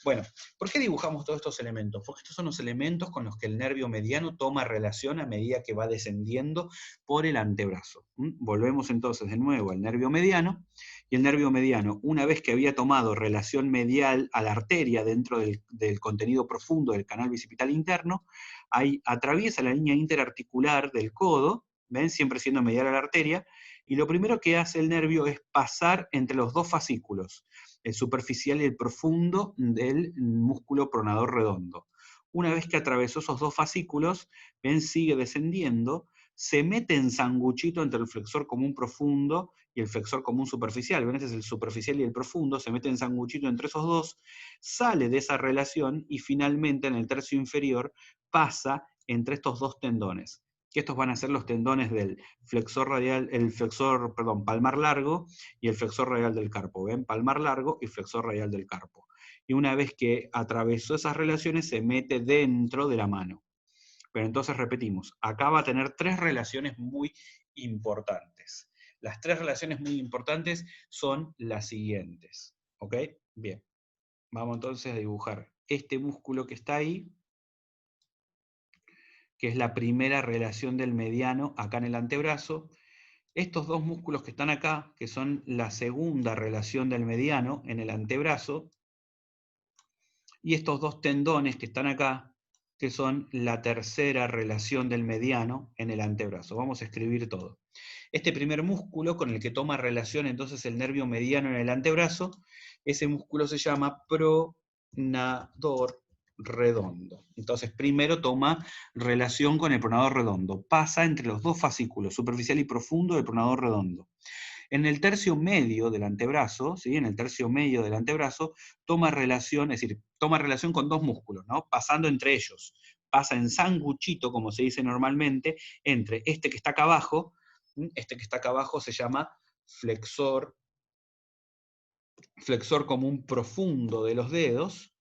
Bueno, ¿por qué dibujamos todos estos elementos? Porque estos son los elementos con los que el nervio mediano toma relación a medida que va descendiendo por el antebrazo. Volvemos entonces de nuevo al nervio mediano, y el nervio mediano, una vez que había tomado relación medial a la arteria dentro del contenido profundo del canal bicipital interno, ahí atraviesa la línea interarticular del codo, ¿ven? Siempre siendo medial a la arteria, y lo primero que hace el nervio es pasar entre los 2 fascículos, el superficial y el profundo del músculo pronador redondo. Una vez que atravesó esos 2 fascículos, ven, sigue descendiendo, se mete en sanguchito entre el flexor común profundo y el flexor común superficial. Ven, este es el superficial y el profundo, se mete en sanguchito entre esos dos, sale de esa relación y finalmente en el tercio inferior pasa entre estos 2 tendones, que estos van a ser los tendones del flexor radial, palmar largo y el flexor radial del carpo. ¿Ven? Palmar largo y flexor radial del carpo. Y una vez que atravesó esas relaciones, se mete dentro de la mano. Pero entonces repetimos, acá va a tener 3 relaciones muy importantes. Las 3 relaciones muy importantes son las siguientes. ¿Ok? Bien. Vamos entonces a dibujar este músculo que está ahí, que es la primera relación del mediano acá en el antebrazo. Estos 2 músculos que están acá, que son la segunda relación del mediano en el antebrazo, y estos 2 tendones que están acá, que son la tercera relación del mediano en el antebrazo. Vamos a escribir todo. Este primer músculo con el que toma relación entonces el nervio mediano en el antebrazo, ese músculo se llama pronador redondo. Entonces primero toma relación con el pronador redondo, pasa entre los 2 fascículos, superficial y profundo del pronador redondo. En el tercio medio del antebrazo, ¿sí? En el tercio medio del antebrazo, toma relación, es decir, toma relación con 2 músculos, ¿no? Pasando entre ellos. Pasa en sanguchito, como se dice normalmente, entre este que está acá abajo. Este que está acá abajo se llama flexor flexor común profundo de los dedos,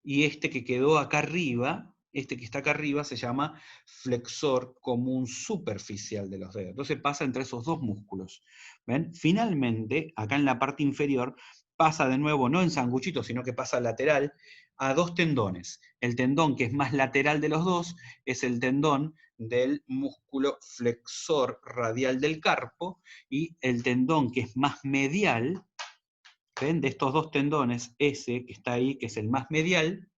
y este que quedó acá arriba, este que está acá arriba, se llama flexor común superficial de los dedos. Entonces pasa entre esos dos músculos. ¿Ven? Finalmente, acá en la parte inferior, pasa de nuevo, no en sanguchito, sino que pasa lateral, a dos tendones. El tendón que es más lateral de los dos es el tendón del músculo flexor radial del carpo, y el tendón que es más medial, ¿ven? De estos dos tendones, ese que está ahí, que es el más medial,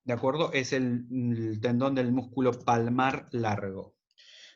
¿de acuerdo? Es el tendón del músculo palmar largo.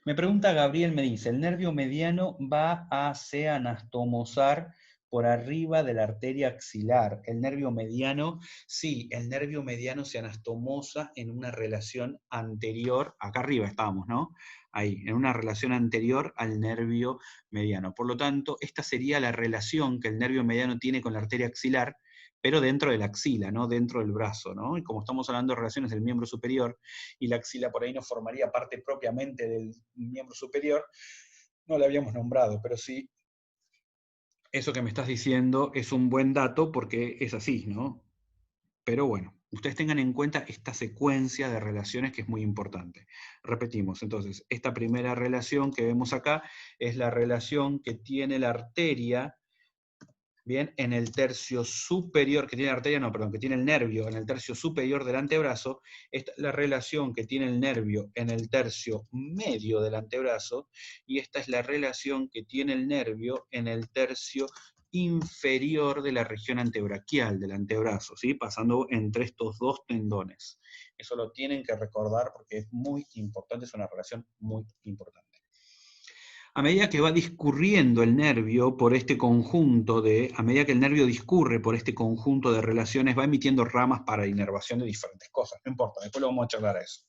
Me pregunta Gabriel, me dice, el nervio mediano va a se anastomosar por arriba de la arteria axilar. El nervio mediano, sí, el nervio mediano se anastomosa en una relación anterior, acá arriba estábamos, ¿no? Ahí, en una relación anterior al nervio mediano. Por lo tanto, esta sería la relación que el nervio mediano tiene con la arteria axilar, pero dentro de la axila, ¿no? Dentro del brazo, ¿no? Y como estamos hablando de relaciones del miembro superior, y la axila por ahí no formaría parte propiamente del miembro superior, no la habíamos nombrado, pero sí, eso que me estás diciendo es un buen dato porque es así, ¿no? Pero bueno, ustedes tengan en cuenta esta secuencia de relaciones que es muy importante. Repetimos, entonces, esta primera relación que vemos acá es la relación que tiene la arteria, bien, en el tercio superior, que tiene la arteria, no, perdón, que tiene el nervio en el tercio superior del antebrazo. Esta es la relación que tiene el nervio en el tercio medio del antebrazo, y esta es la relación que tiene el nervio en el tercio inferior de la región antebraquial del antebrazo, ¿sí? Pasando entre estos dos tendones. Eso lo tienen que recordar porque es muy importante, es una relación muy importante. A medida que va discurriendo el nervio por este conjunto a medida que el nervio discurre por este conjunto de relaciones, va emitiendo ramas para inervación de diferentes cosas. No importa, después lo vamos a charlar a eso.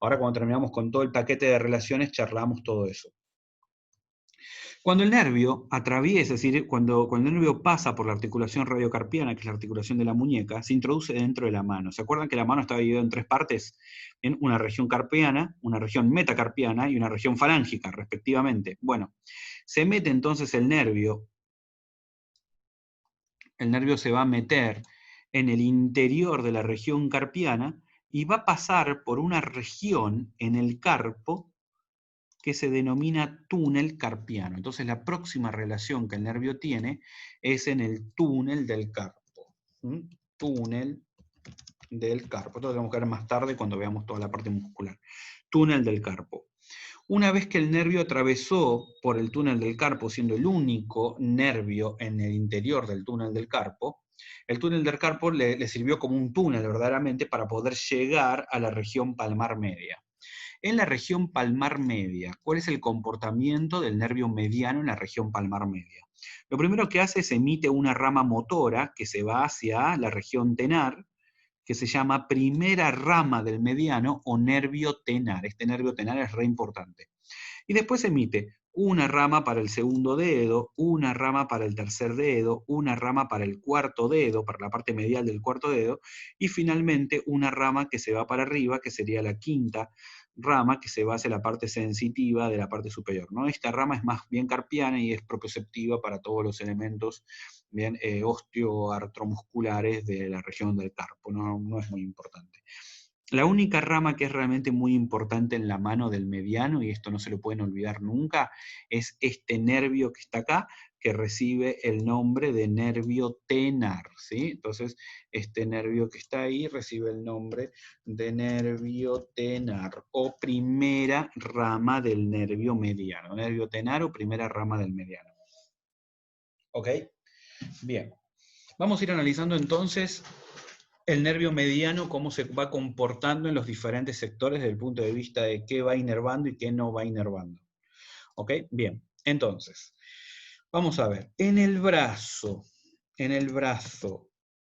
Ahora cuando terminamos con todo el paquete de relaciones, charlamos todo eso. Cuando el nervio atraviesa, es decir, cuando el nervio pasa por la articulación radiocarpiana, que es la articulación de la muñeca, se introduce dentro de la mano. ¿Se acuerdan que la mano está dividida en tres partes? En una región carpiana, una región metacarpiana y una región falángica, respectivamente. Bueno, se mete entonces el nervio se va a meter en el interior de la región carpiana y va a pasar por una región en el carpo que se denomina túnel carpiano. Entonces la próxima relación que el nervio tiene es en el túnel del carpo. Túnel del carpo. Esto lo tenemos que ver más tarde cuando veamos toda la parte muscular. Túnel del carpo. Una vez que el nervio atravesó por el túnel del carpo, siendo el único nervio en el interior del túnel del carpo, el túnel del carpo le sirvió como un túnel verdaderamente para poder llegar a la región palmar media. En la región palmar media, ¿cuál es el comportamiento del nervio mediano en la región palmar media? Lo primero que hace es emite una rama motora que se va hacia la región tenar, que se llama primera rama del mediano o nervio tenar. Este nervio tenar es re importante. Y después emite una rama para el segundo dedo, una rama para el tercer dedo, una rama para el cuarto dedo, para la parte medial del cuarto dedo, y finalmente una rama que se va para arriba, que sería la quinta rama, que se va hacia la parte sensitiva de la parte superior, ¿no? Esta rama es más bien carpiana y es propioceptiva para todos los elementos bien osteoartromusculares de la región del carpo, no es muy importante. La única rama que es realmente muy importante en la mano del mediano, y esto no se lo pueden olvidar nunca, es este nervio que está acá, que recibe el nombre de nervio tenar, ¿sí? Entonces, este nervio que está ahí recibe el nombre de nervio tenar, o primera rama del nervio mediano. Nervio tenar o primera rama del mediano. ¿Ok? Bien. Vamos a ir analizando entonces el nervio mediano, cómo se va comportando en los diferentes sectores desde el punto de vista de qué va inervando y qué no va inervando. ¿Ok? Bien, entonces, vamos a ver. En el brazo,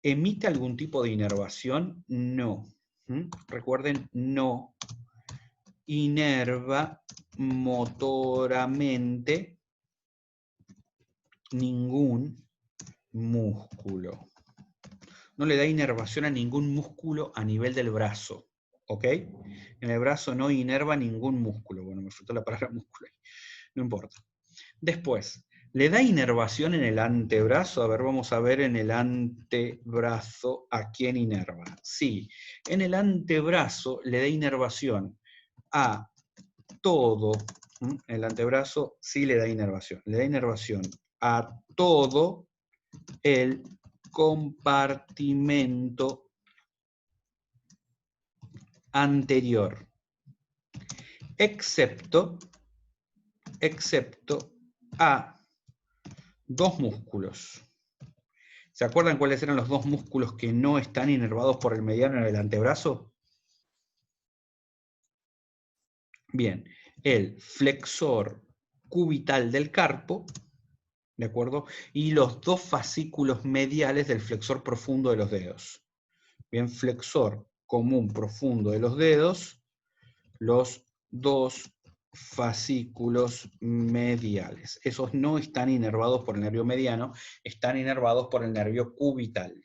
¿emite algún tipo de inervación? No. Recuerden, no inerva motoramente ningún músculo. No le da inervación a ningún músculo a nivel del brazo, ¿ok? En el brazo no inerva ningún músculo. Bueno, me faltó la palabra músculo ahí, no importa. Después, ¿Le da inervación en el antebrazo? A ver, vamos a ver en el antebrazo a quién inerva. Sí, en el antebrazo le da inervación a todo. El antebrazo sí le da inervación. Le da inervación a todo el compartimento anterior, excepto a dos músculos. ¿Se acuerdan cuáles eran los dos músculos que no están inervados por el mediano en el antebrazo? Bien, el flexor cubital del carpo, ¿de acuerdo? Y los dos fascículos mediales del flexor profundo de los dedos. Bien, flexor común profundo de los dedos, los dos fascículos mediales. Esos no están inervados por el nervio mediano, están inervados por el nervio cubital.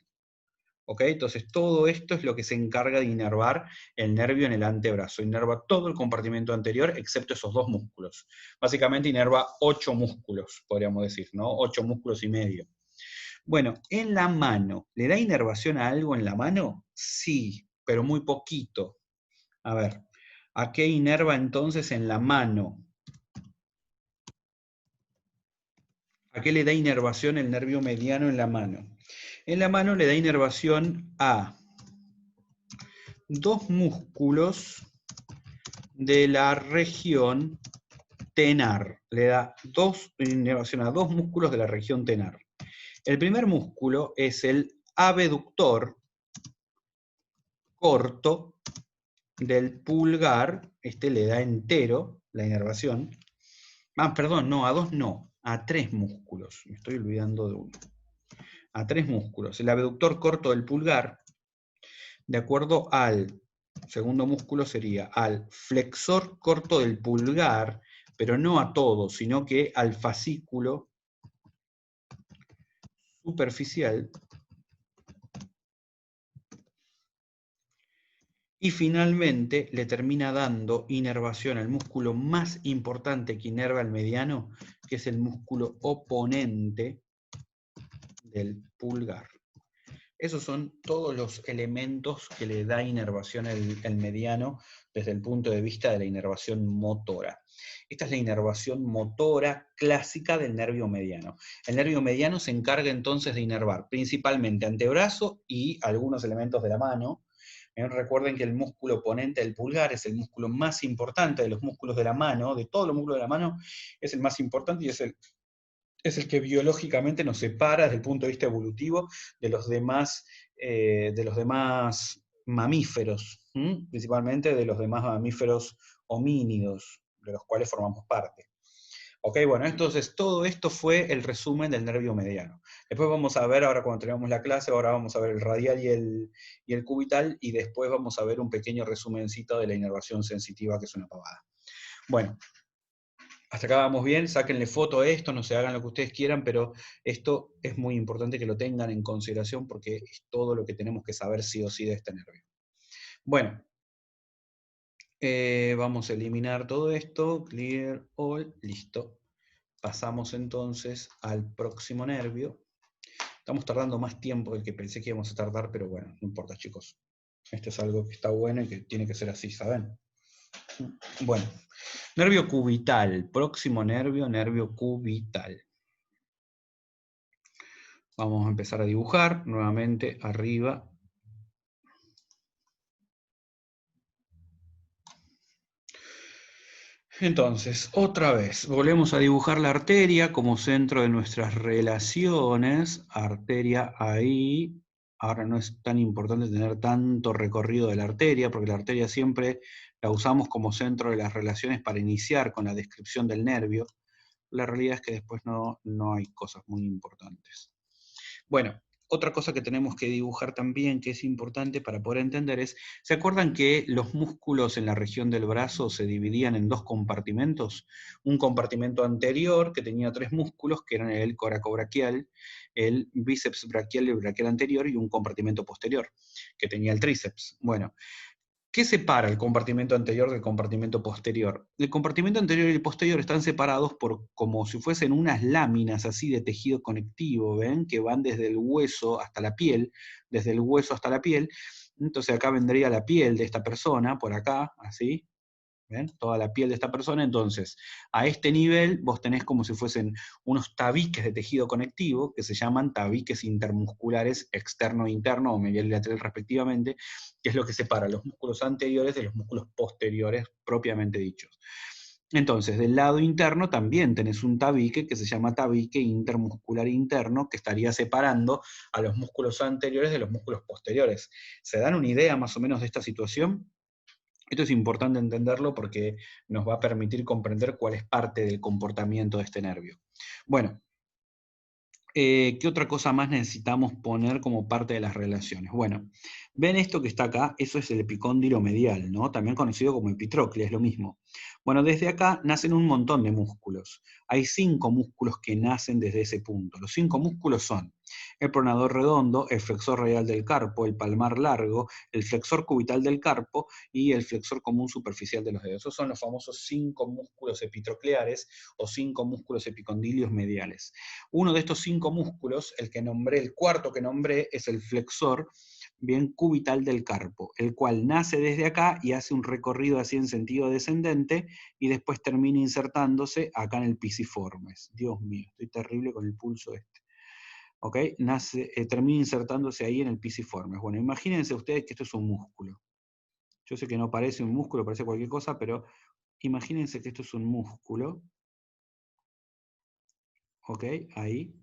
¿Ok? Entonces todo esto es lo que se encarga de inervar el nervio en el antebrazo. Inerva todo el compartimento anterior excepto esos dos músculos. Básicamente inerva 8 músculos, podríamos decir, ¿no? 8 músculos y medio. Bueno, en la mano, ¿le da inervación a algo en la mano? Sí, pero muy poquito. A ver, ¿a qué inerva entonces en la mano? ¿A qué le da inervación el nervio mediano en la mano? En la mano le da inervación a dos músculos de la región tenar. Le da inervación a dos músculos de la región tenar. El primer músculo es el abductor corto del pulgar. Este le da entero la inervación. Perdón, no, a dos no, a tres músculos. Me estoy olvidando de uno. A tres músculos. El abductor corto del pulgar, de acuerdo al segundo músculo, sería al flexor corto del pulgar, pero no a todo, sino que al fascículo superficial. Y finalmente le termina dando inervación al músculo más importante que inerva el mediano, que es el músculo oponente del pulgar. Esos son todos los elementos que le da inervación el mediano desde el punto de vista de la inervación motora. Esta es la inervación motora clásica del nervio mediano. El nervio mediano se encarga entonces de inervar principalmente antebrazo y algunos elementos de la mano. Recuerden que el músculo oponente del pulgar es el músculo más importante de los músculos de la mano, de todos los músculos de la mano, es el más importante y es el que biológicamente nos separa desde el punto de vista evolutivo de los demás mamíferos, principalmente de los demás mamíferos homínidos, de los cuales formamos parte. Ok, bueno, entonces todo esto fue el resumen del nervio mediano. Después vamos a ver, ahora cuando terminamos la clase, ahora vamos a ver el radial y el cubital, y después vamos a ver un pequeño resumencito de la inervación sensitiva, que es una pavada. Bueno, hasta acá vamos bien, sáquenle foto a esto, no se hagan lo que ustedes quieran, pero esto es muy importante que lo tengan en consideración porque es todo lo que tenemos que saber sí o sí de este nervio. Bueno, vamos a eliminar todo esto, clear all, listo. Pasamos entonces al próximo nervio. Estamos tardando más tiempo del que pensé que íbamos a tardar, pero bueno, no importa, chicos. Esto es algo que está bueno y que tiene que ser así, ¿saben? Bueno, nervio cubital, próximo nervio, nervio cubital. Vamos a empezar a dibujar nuevamente arriba. Entonces, otra vez, volvemos a dibujar la arteria como centro de nuestras relaciones. Arteria ahí. Ahora no es tan importante tener tanto recorrido de la arteria, porque la arteria siempre la usamos como centro de las relaciones para iniciar con la descripción del nervio. La realidad es que después no hay cosas muy importantes. Bueno, otra cosa que tenemos que dibujar también, que es importante para poder entender es, ¿se acuerdan que los músculos en la región del brazo se dividían en dos compartimentos? Un compartimento anterior, que tenía tres músculos, que eran el coracobraquial, el bíceps braquial y el braquial anterior, y un compartimento posterior, que tenía el tríceps. Bueno, ¿Qué separa el compartimento anterior del compartimento posterior? El compartimento anterior y el posterior están separados por como si fuesen unas láminas así de tejido conectivo, ¿ven? Que van desde el hueso hasta la piel, desde el hueso hasta la piel. Entonces acá vendría la piel de esta persona, por acá, así, ¿ven? Toda la piel de esta persona. Entonces, a este nivel vos tenés como si fuesen unos tabiques de tejido conectivo, que se llaman tabiques intermusculares externo e interno, o medial y lateral respectivamente, que es lo que separa los músculos anteriores de los músculos posteriores propiamente dichos. Entonces, del lado interno también tenés un tabique que se llama tabique intermuscular interno, que estaría separando a los músculos anteriores de los músculos posteriores. ¿Se dan una idea más o menos de esta situación? Esto es importante entenderlo porque nos va a permitir comprender cuál es parte del comportamiento de este nervio. Bueno, ¿qué otra cosa más necesitamos poner como parte de las relaciones? Bueno, ven esto que está acá, eso es el epicóndilo medial, ¿no? También conocido como epitróclea, es lo mismo. Bueno, desde acá nacen un montón de músculos. Hay 5 músculos que nacen desde ese punto. Los 5 músculos son el pronador redondo, el flexor radial del carpo, el palmar largo, el flexor cubital del carpo y el flexor común superficial de los dedos. Esos son los famosos 5 músculos epitrocleares o 5 músculos epicondilios mediales. Uno de estos 5 músculos, el que nombré, el cuarto que nombré, es el flexor bien cubital del carpo, el cual nace desde acá y hace un recorrido así en sentido descendente y después termina insertándose acá en el pisiformes. Dios mío, estoy terrible con el pulso este. ¿Ok? Termina insertándose ahí en el pisiformes. Bueno, imagínense ustedes que esto es un músculo. Yo sé que no parece un músculo, parece cualquier cosa, pero imagínense que esto es un músculo. ¿Ok? Ahí.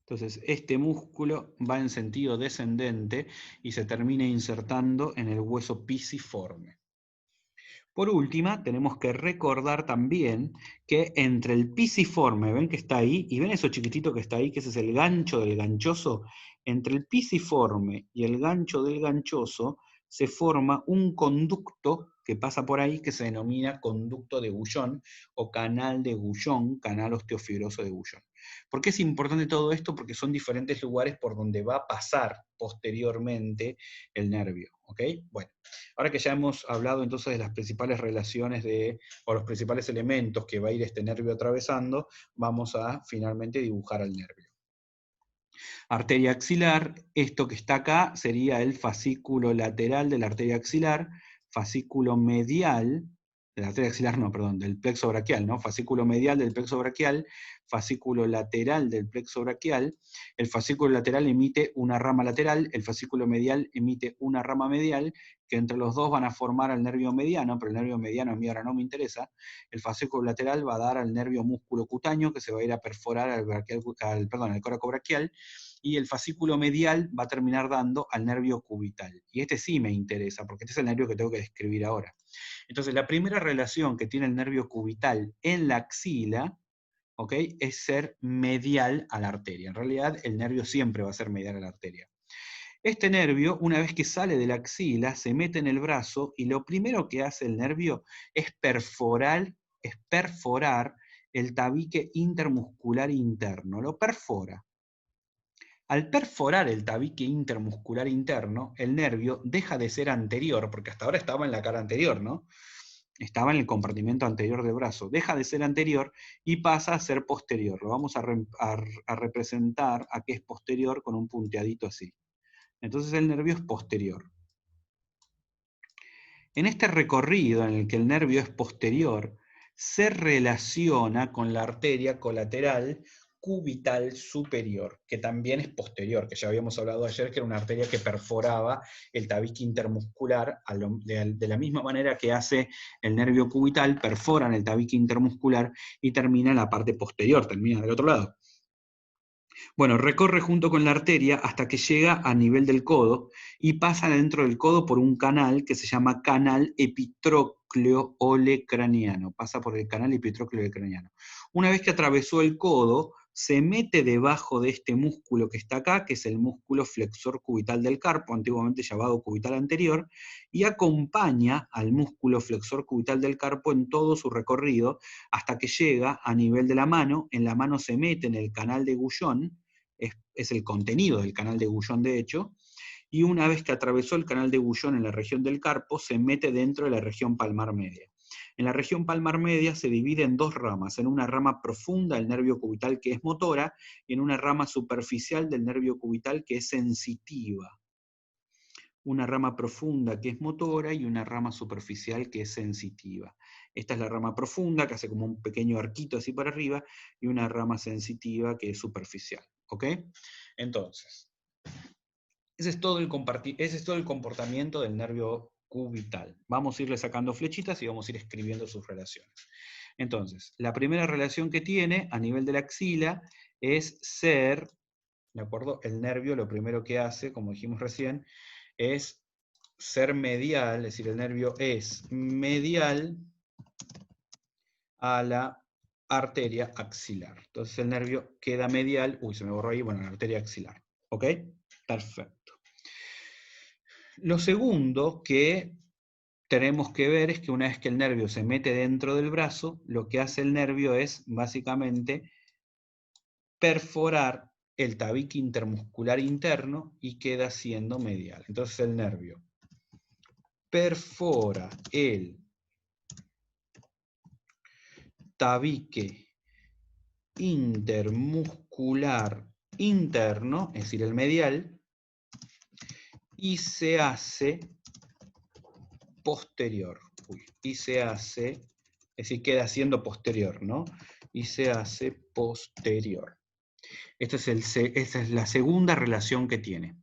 Entonces, este músculo va en sentido descendente y se termina insertando en el hueso pisiforme. Por última, tenemos que recordar también que entre el pisiforme, ven que está ahí, y ven eso chiquitito que está ahí, que ese es el gancho del ganchoso, entre el pisiforme y el gancho del ganchoso se forma un conducto que pasa por ahí que se denomina conducto de Guyon o canal de Guyon, canal osteofibroso de Guyon. ¿Por qué es importante todo esto? Porque son diferentes lugares por donde va a pasar posteriormente el nervio. ¿Ok? Bueno, ahora que ya hemos hablado entonces de las principales relaciones o los principales elementos que va a ir este nervio atravesando, vamos a finalmente dibujar al nervio. Arteria axilar, esto que está acá sería el fascículo lateral de la arteria axilar, fascículo medial, de la arteria axilar no, perdón, del plexo braquial, ¿no? Fascículo medial del plexo braquial, fascículo lateral del plexo braquial. El fascículo lateral emite una rama lateral, el fascículo medial emite una rama medial, que entre los dos van a formar al nervio mediano, pero el nervio mediano a mí ahora no me interesa. El fascículo lateral va a dar al nervio músculo cutáneo, que se va a ir a perforar al coraco braquial, y el fascículo medial va a terminar dando al nervio cubital. Y este sí me interesa, porque este es el nervio que tengo que describir ahora. Entonces, la primera relación que tiene el nervio cubital en la axila, ¿ok?, es ser medial a la arteria. En realidad, el nervio siempre va a ser medial a la arteria. Este nervio, una vez que sale de la axila, se mete en el brazo y lo primero que hace el nervio es perforar el tabique intermuscular interno. Lo perfora. Al perforar el tabique intermuscular interno, el nervio deja de ser anterior, porque hasta ahora estaba en la cara anterior, ¿no? Estaba en el compartimento anterior del brazo. Deja de ser anterior y pasa a ser posterior. Lo vamos a representar a que es posterior con un punteadito así. Entonces el nervio es posterior. En este recorrido en el que el nervio es posterior, se relaciona con la arteria colateral cubital superior, que también es posterior, que ya habíamos hablado ayer que era una arteria que perforaba el tabique intermuscular de la misma manera que hace el nervio cubital, perforan el tabique intermuscular y termina en la parte posterior, termina del otro lado. Bueno, recorre junto con la arteria hasta que llega a nivel del codo y pasa dentro del codo por un canal que se llama canal epitrócleo olecraniano. Pasa por el canal epitrócleo olecraniano. Una vez que atravesó el codo, se mete debajo de este músculo que está acá, que es el músculo flexor cubital del carpo, antiguamente llamado cubital anterior, y acompaña al músculo flexor cubital del carpo en todo su recorrido hasta que llega a nivel de la mano. En la mano se mete en el canal de Guyon, es el contenido del canal de Guyon de hecho, y una vez que atravesó el canal de Gullón en la región del carpo, se mete dentro de la región palmar media. En la región palmar media se divide en dos ramas, en una rama profunda del nervio cubital que es motora, y en una rama superficial del nervio cubital que es sensitiva. Una rama profunda que es motora y una rama superficial que es sensitiva. Esta es la rama profunda, que hace como un pequeño arquito así para arriba, y una rama sensitiva que es superficial. ¿Ok? Entonces, ese es todo el comportamiento del nervio cubital. Vamos a irle sacando flechitas y vamos a ir escribiendo sus relaciones. Entonces, la primera relación que tiene a nivel de la axila es ser, ¿de acuerdo? El nervio lo primero que hace, como dijimos recién, es ser medial, es decir, el nervio es medial a la arteria axilar. Entonces el nervio queda medial, uy, se me borró ahí, bueno, la arteria axilar. ¿Ok? Perfecto. Lo segundo que tenemos que ver es que una vez que el nervio se mete dentro del brazo, lo que hace el nervio es básicamente perforar el tabique intermuscular interno y queda siendo medial. Entonces el nervio perfora el tabique intermuscular interno, es decir, el medial, y se hace posterior. Y se hace, es decir, queda siendo posterior, ¿no? Y se hace posterior. Esta es la segunda relación que tiene.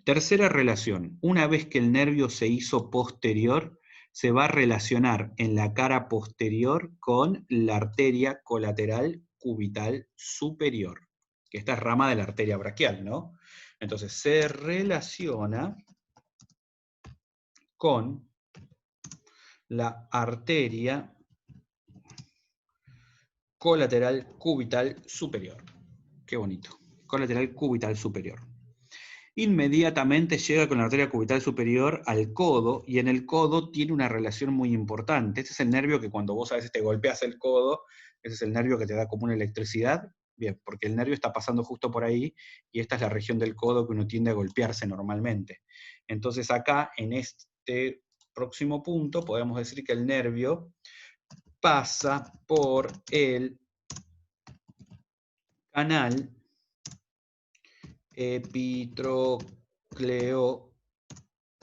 Tercera relación, una vez que el nervio se hizo posterior, se va a relacionar en la cara posterior con la arteria colateral cubital superior, que esta es rama de la arteria braquial, ¿no? Entonces se relaciona con la arteria colateral cubital superior. Qué bonito. Colateral cubital superior. Inmediatamente llega con la arteria cubital superior al codo, y en el codo tiene una relación muy importante. Este es el nervio que cuando vos a veces te golpeas el codo, ese es el nervio que te da como una electricidad. Bien, porque el nervio está pasando justo por ahí, y esta es la región del codo que uno tiende a golpearse normalmente. Entonces acá, en este próximo punto, podemos decir que el nervio pasa por el canal epitrócleo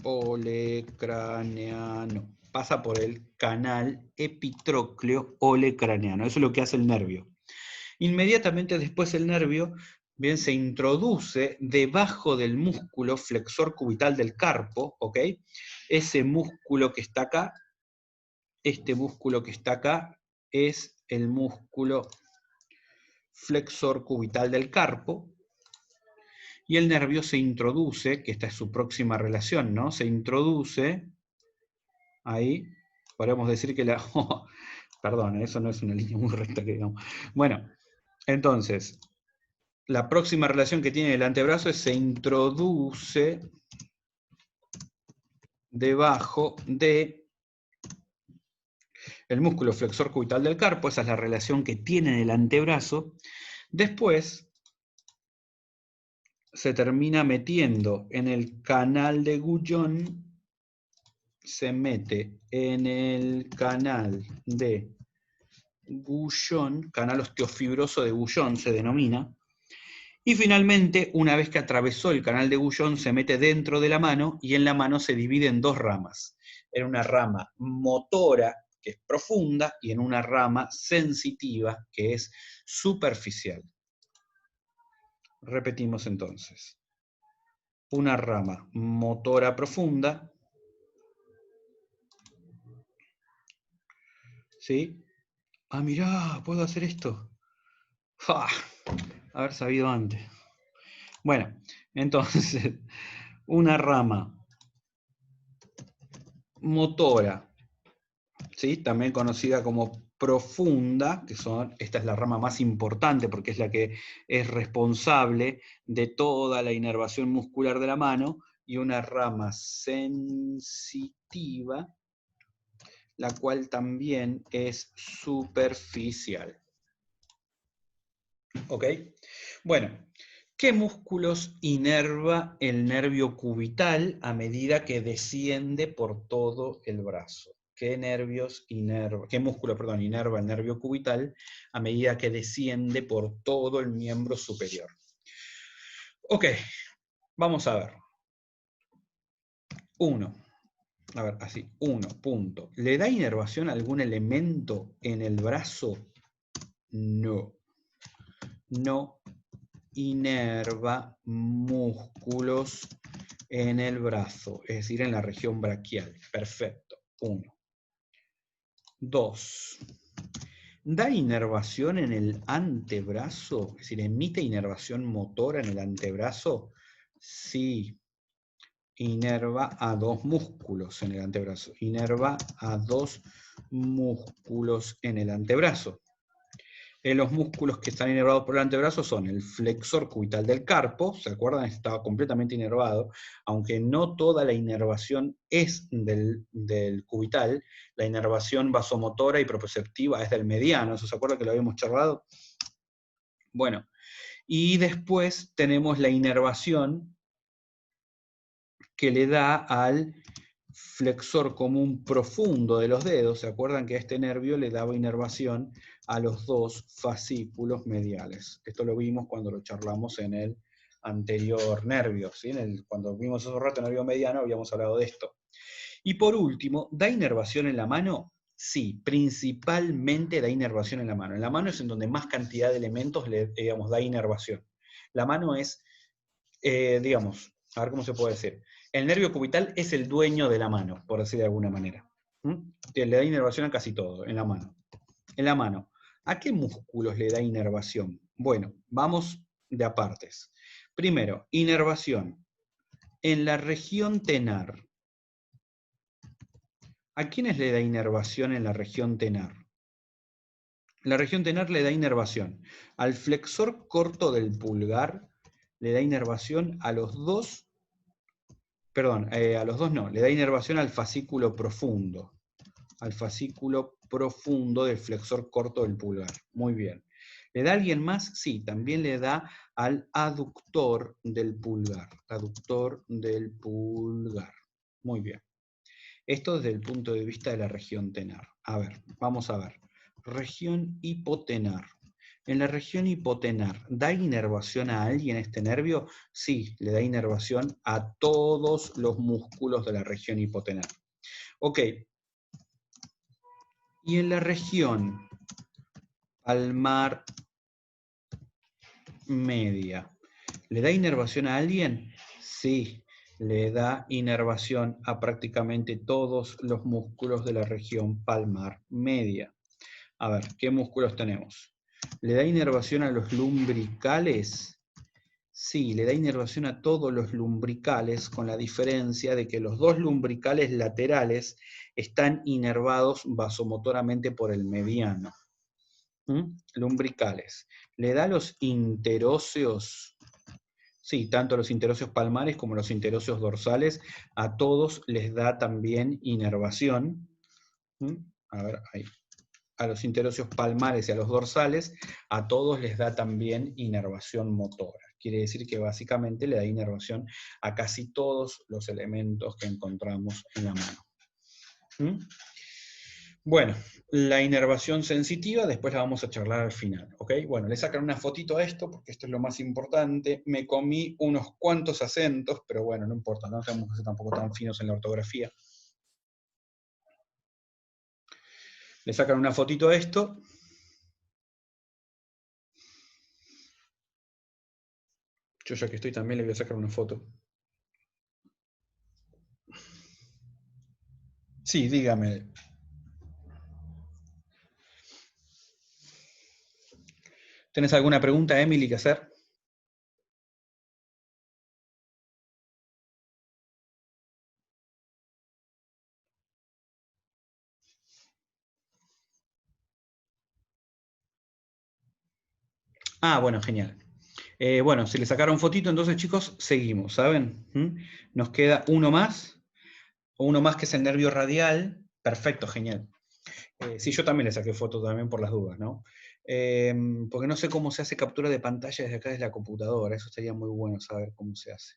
olecraneano. Pasa por el canal epitrócleo olecraneano. Eso es lo que hace el nervio. Inmediatamente después el nervio, bien, se introduce debajo del músculo flexor cubital del carpo, ¿ok? Ese músculo que está acá, este músculo que está acá, es el músculo flexor cubital del carpo, y el nervio se introduce, que esta es su próxima relación, ¿no? Se introduce, ahí, podemos decir que la... Oh, perdón, eso no es una línea muy recta que digamos. Bueno, entonces, la próxima relación que tiene el antebrazo es se introduce debajo de el músculo flexor cubital del carpo, esa es la relación que tiene en el antebrazo. Después se termina metiendo en el canal de Gullón, se mete en el canal de Gullón, canal osteofibroso de Gullón se denomina, y finalmente, una vez que atravesó el canal de Gullón, se mete dentro de la mano, y en la mano se divide en dos ramas, en una rama motora, que es profunda, y en una rama sensitiva, que es superficial. Repetimos entonces. Una rama motora profunda, ¿sí? Ah, mirá, puedo hacer esto. ¡Fua! Haber sabido antes. Bueno, entonces, una rama motora, ¿sí? También conocida como profunda, esta es la rama más importante porque es la que es responsable de toda la inervación muscular de la mano, y una rama sensitiva, la cual también es superficial. ¿Ok? Bueno, ¿Qué músculos inerva el nervio cubital a medida que desciende por todo el brazo? ¿Qué músculo, perdón, inerva el nervio cubital a medida que desciende por todo el miembro superior? Ok, vamos a ver. 1. A ver, así. 1. Punto. ¿Le da inervación a algún elemento en el brazo? No. No inerva músculos en el brazo, es decir, en la región braquial. Perfecto. 1. 2. ¿Da inervación en el antebrazo? Es decir, ¿emite inervación motora en el antebrazo? Sí. Inerva a 2 músculos en el antebrazo. Inerva a 2 músculos en el antebrazo. Los músculos que están inervados por el antebrazo son el flexor cubital del carpo, ¿se acuerdan? Estaba completamente inervado, aunque no toda la inervación es del cubital, la inervación vasomotora y proprioceptiva es del mediano, ¿se acuerdan que lo habíamos charlado? Bueno, y después tenemos la inervación que le da al flexor común profundo de los dedos. ¿Se acuerdan que a este nervio le daba inervación a los 2 fascículos mediales? Esto lo vimos cuando lo charlamos en el anterior nervio, ¿sí? Cuando vimos hace un rato el nervio mediano habíamos hablado de esto. Y por último, ¿da inervación en la mano? Sí, principalmente da inervación en la mano. En la mano es en donde más cantidad de elementos digamos, da inervación. La mano es, digamos, a ver cómo se puede decir. El nervio cubital es el dueño de la mano, por decir de alguna manera. Le da inervación a casi todo, en la mano. En la mano. ¿A qué músculos le da inervación? Bueno, vamos de a partes. Primero, inervación. En la región tenar. ¿A quiénes le da inervación en la región tenar? La región tenar le da inervación al flexor corto del pulgar, le da inervación a los dos. Perdón, a los dos no, le da inervación al fascículo profundo. Al fascículo profundo del flexor corto del pulgar. Muy bien. ¿Le da a alguien más? Sí, también le da al aductor del pulgar. Aductor del pulgar. Muy bien. Esto desde el punto de vista de la región tenar. A ver, vamos a ver. Región hipotenar. En la región hipotenar, ¿da inervación a alguien este nervio? Sí, le da inervación a todos los músculos de la región hipotenar. Ok. Y en la región palmar media, ¿le da inervación a alguien? Sí, le da inervación a prácticamente todos los músculos de la región palmar media. A ver, ¿qué músculos tenemos? ¿Le da inervación a los lumbricales? Sí, le da inervación a todos los lumbricales, con la diferencia de que los 2 lumbricales laterales están inervados vasomotoramente por el mediano. Lumbricales. ¿Le da a los interóseos? Sí, tanto los interóseos palmares como los interóseos dorsales, a todos les da también inervación. A ver, ahí. A los interóseos palmares y a los dorsales, a todos les da también inervación motora. Quiere decir que básicamente le da inervación a casi todos los elementos que encontramos en la mano. Bueno, la inervación sensitiva después la vamos a charlar al final, ¿ok? Bueno, le sacan una fotito a esto, porque esto es lo más importante. Me comí unos cuantos acentos, pero bueno, no importa, no tenemos que ser tampoco tan finos en la ortografía. Le sacan una fotito a esto. Yo ya que estoy también le voy a sacar una foto. Sí, dígame. ¿Tenés alguna pregunta, Emily, que hacer? Ah, bueno, genial. Bueno, si le sacaron fotito, entonces chicos, seguimos, ¿saben? Nos queda uno más que es el nervio radial. Perfecto, genial. Sí, yo también le saqué foto también por las dudas, ¿no? Porque no sé cómo se hace captura de pantalla desde acá desde la computadora, eso estaría muy bueno saber cómo se hace.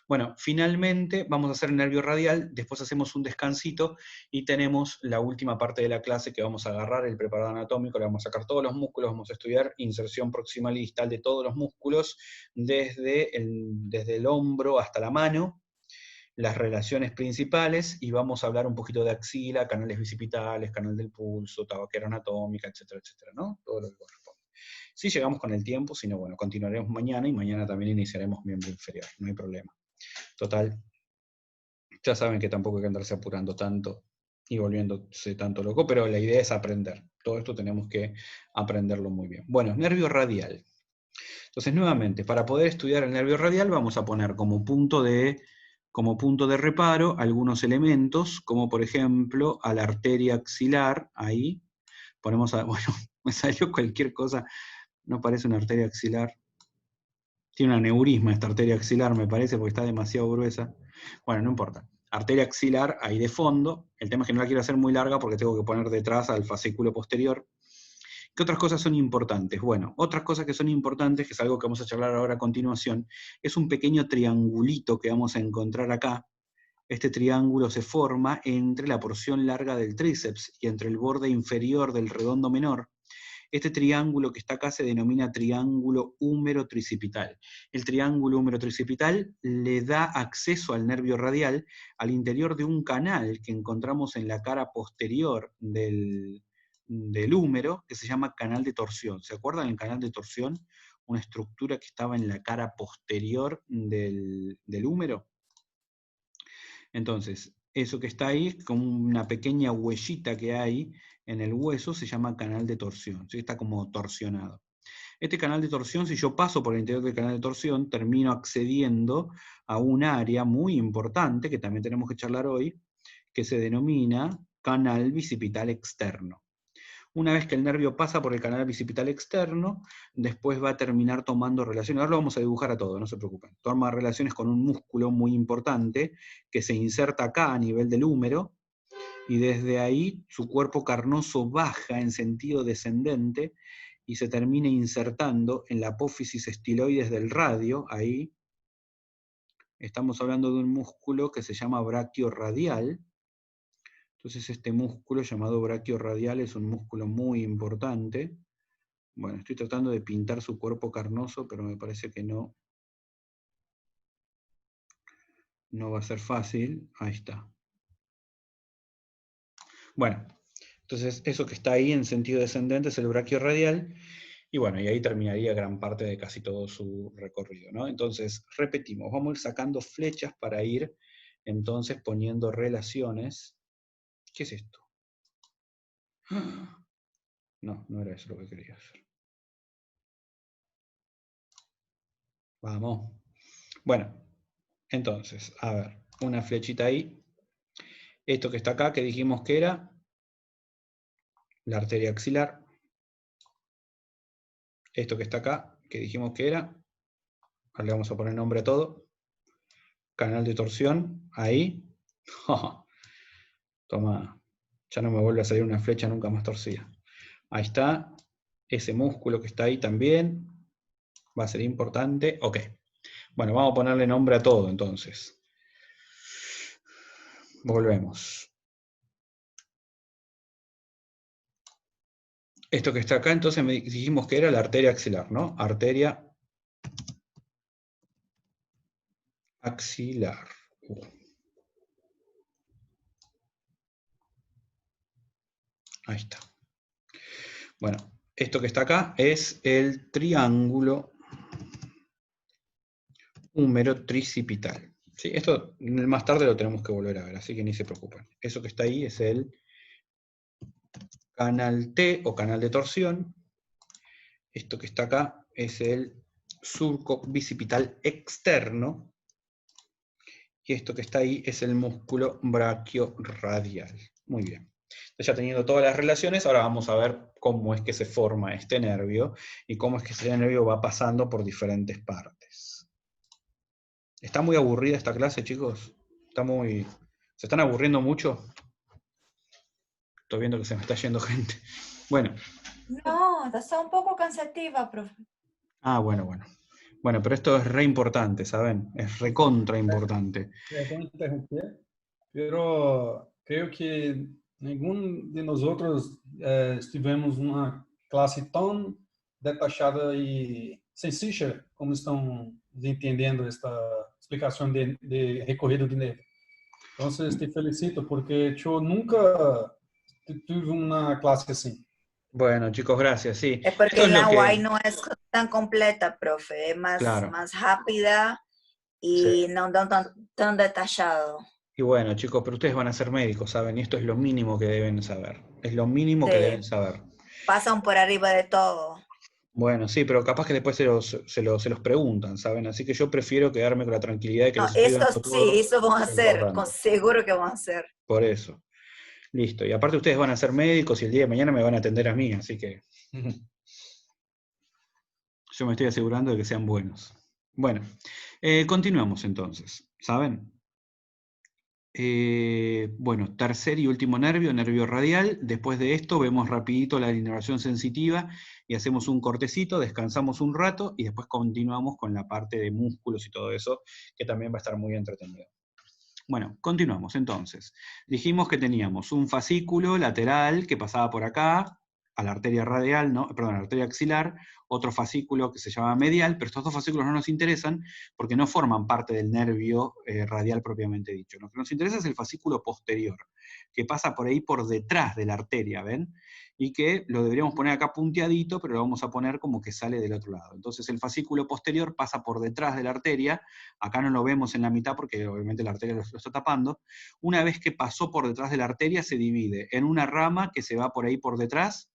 Bueno, finalmente vamos a hacer el nervio radial, después hacemos un descansito y tenemos la última parte de la clase que vamos a agarrar el preparado anatómico, le vamos a sacar todos los músculos, vamos a estudiar inserción proximal y distal de todos los músculos, desde el hombro hasta la mano, las relaciones principales, y vamos a hablar un poquito de axila, canales bicipitales, canal del pulso, tabaquera anatómica, etcétera, etcétera, ¿no? Todo lo que corresponde. Si llegamos con el tiempo, si no, bueno, continuaremos mañana y mañana también iniciaremos miembro inferior, no hay problema. Total, ya saben que tampoco hay que andarse apurando tanto y volviéndose tanto loco, pero la idea es aprender. Todo esto tenemos que aprenderlo muy bien. Bueno, nervio radial. Entonces, nuevamente, para poder estudiar el nervio radial vamos a poner como punto de reparo algunos elementos, como por ejemplo a la arteria axilar, ahí, ponemos, bueno, me salió cualquier cosa, no parece una arteria axilar, tiene un aneurisma esta arteria axilar, me parece, porque está demasiado gruesa. Bueno, no importa. Arteria axilar ahí de fondo. El tema es que no la quiero hacer muy larga porque tengo que poner detrás al fascículo posterior. ¿Qué otras cosas son importantes? Bueno, otras cosas que son importantes, que es algo que vamos a charlar ahora a continuación, es un pequeño triangulito que vamos a encontrar acá. Este triángulo se forma entre la porción larga del tríceps y entre el borde inferior del redondo menor. Este triángulo que está acá se denomina triángulo húmero-tricipital. El triángulo húmero-tricipital le da acceso al nervio radial al interior de un canal que encontramos en la cara posterior del húmero, que se llama canal de torsión. ¿Se acuerdan del canal de torsión? Una estructura que estaba en la cara posterior del húmero. Entonces, eso que está ahí, como una pequeña huellita que hay en el hueso, se llama canal de torsión, ¿sí? Está como torsionado. Este canal de torsión, si yo paso por el interior del canal de torsión, termino accediendo a un área muy importante, que también tenemos que charlar hoy, que se denomina canal bicipital externo. Una vez que el nervio pasa por el canal bicipital externo, después va a terminar tomando relaciones. Ahora lo vamos a dibujar a todo, no se preocupen. Toma relaciones con un músculo muy importante que se inserta acá a nivel del húmero, y desde ahí su cuerpo carnoso baja en sentido descendente y se termina insertando en la apófisis estiloides del radio. Ahí estamos hablando de un músculo que se llama braquio radial. Entonces este músculo llamado braquio radial es un músculo muy importante. Bueno, estoy tratando de pintar su cuerpo carnoso, pero me parece que no va a ser fácil. Ahí está. Bueno, entonces eso que está ahí en sentido descendente es el braquio radial, y bueno, y ahí terminaría gran parte de casi todo su recorrido, ¿no? Entonces, repetimos, vamos a ir sacando flechas para ir entonces poniendo relaciones. ¿Qué es esto? No, no era eso lo que quería hacer. Vamos. Bueno, entonces, a ver, una flechita ahí. Esto que está acá, que dijimos que era la arteria axilar. Esto que está acá, que dijimos que era, ahora le vamos a poner nombre a todo. Canal de torsión, ahí. Toma, ya no me vuelve a salir una flecha nunca más torcida. Ahí está, ese músculo que está ahí también, va a ser importante. Ok, bueno, vamos a ponerle nombre a todo entonces. Volvemos. Esto que está acá, entonces dijimos que era la arteria axilar, ¿no? Arteria axilar. Ahí está. Bueno, esto que está acá es el triángulo húmero-tricipital. ¿Sí? Esto más tarde lo tenemos que volver a ver, así que ni se preocupen. Eso que está ahí es el canal T o canal de torsión. Esto que está acá es el surco bicipital externo. Y esto que está ahí es el músculo brachioradial. Muy bien. Entonces, ya teniendo todas las relaciones, ahora vamos a ver cómo es que se forma este nervio y cómo es que este nervio va pasando por diferentes partes. ¿Está muy aburrida esta clase, chicos? ¿Se están aburriendo mucho? Estoy viendo que se me está yendo gente. Bueno. No, está un poco cansativa, profe. Bueno. Bueno, pero esto es re importante, ¿saben? Es recontra importante. Perdão interromper, pero creio que nenhum de nós outros estivemos numa classe tão detachada e sencilla como estão entendendo esta explicação de recorrido de neve. Então, te felicito porque eu nunca tive uma classe assim. Bueno, chicos, gracias, sí. Es porque Esto es lo la UAI que... no es tan completa, profe. Es Claro. más rápida y Sí. no tan detallado. Y bueno, chicos, pero ustedes van a ser médicos, ¿saben? Y esto es lo mínimo que deben saber. Es lo mínimo que deben saber. Pasan por arriba de todo. Bueno, sí, pero capaz que después se los preguntan, ¿saben? Así que yo prefiero quedarme con la tranquilidad de que No, les estoy eso dando todo. sí, eso vamos a hacer, importante. con seguro que vamos a hacer. Por eso. Listo. Y aparte ustedes van a ser médicos y el día de mañana me van a atender a mí, así que yo me estoy asegurando de que sean buenos. Bueno, continuamos entonces, ¿saben? Bueno, tercer y último nervio, nervio radial. Después de esto vemos rapidito la inervación sensitiva y hacemos un cortecito, descansamos un rato y después continuamos con la parte de músculos y todo eso, que también va a estar muy entretenido. Bueno, continuamos entonces. Dijimos que teníamos un fascículo lateral que pasaba por acá, a la arteria radial, a la arteria axilar, otro fascículo que se llama medial, pero estos dos fascículos no nos interesan porque no forman parte del nervio radial propiamente dicho. Lo que nos interesa es el fascículo posterior, que pasa por ahí por detrás de la arteria, ¿ven? Y que lo deberíamos poner acá punteadito, pero lo vamos a poner como que sale del otro lado. Entonces el fascículo posterior pasa por detrás de la arteria, acá no lo vemos en la mitad porque obviamente la arteria lo está tapando. Una vez que pasó por detrás de la arteria se divide en una rama que se va por ahí por detrás,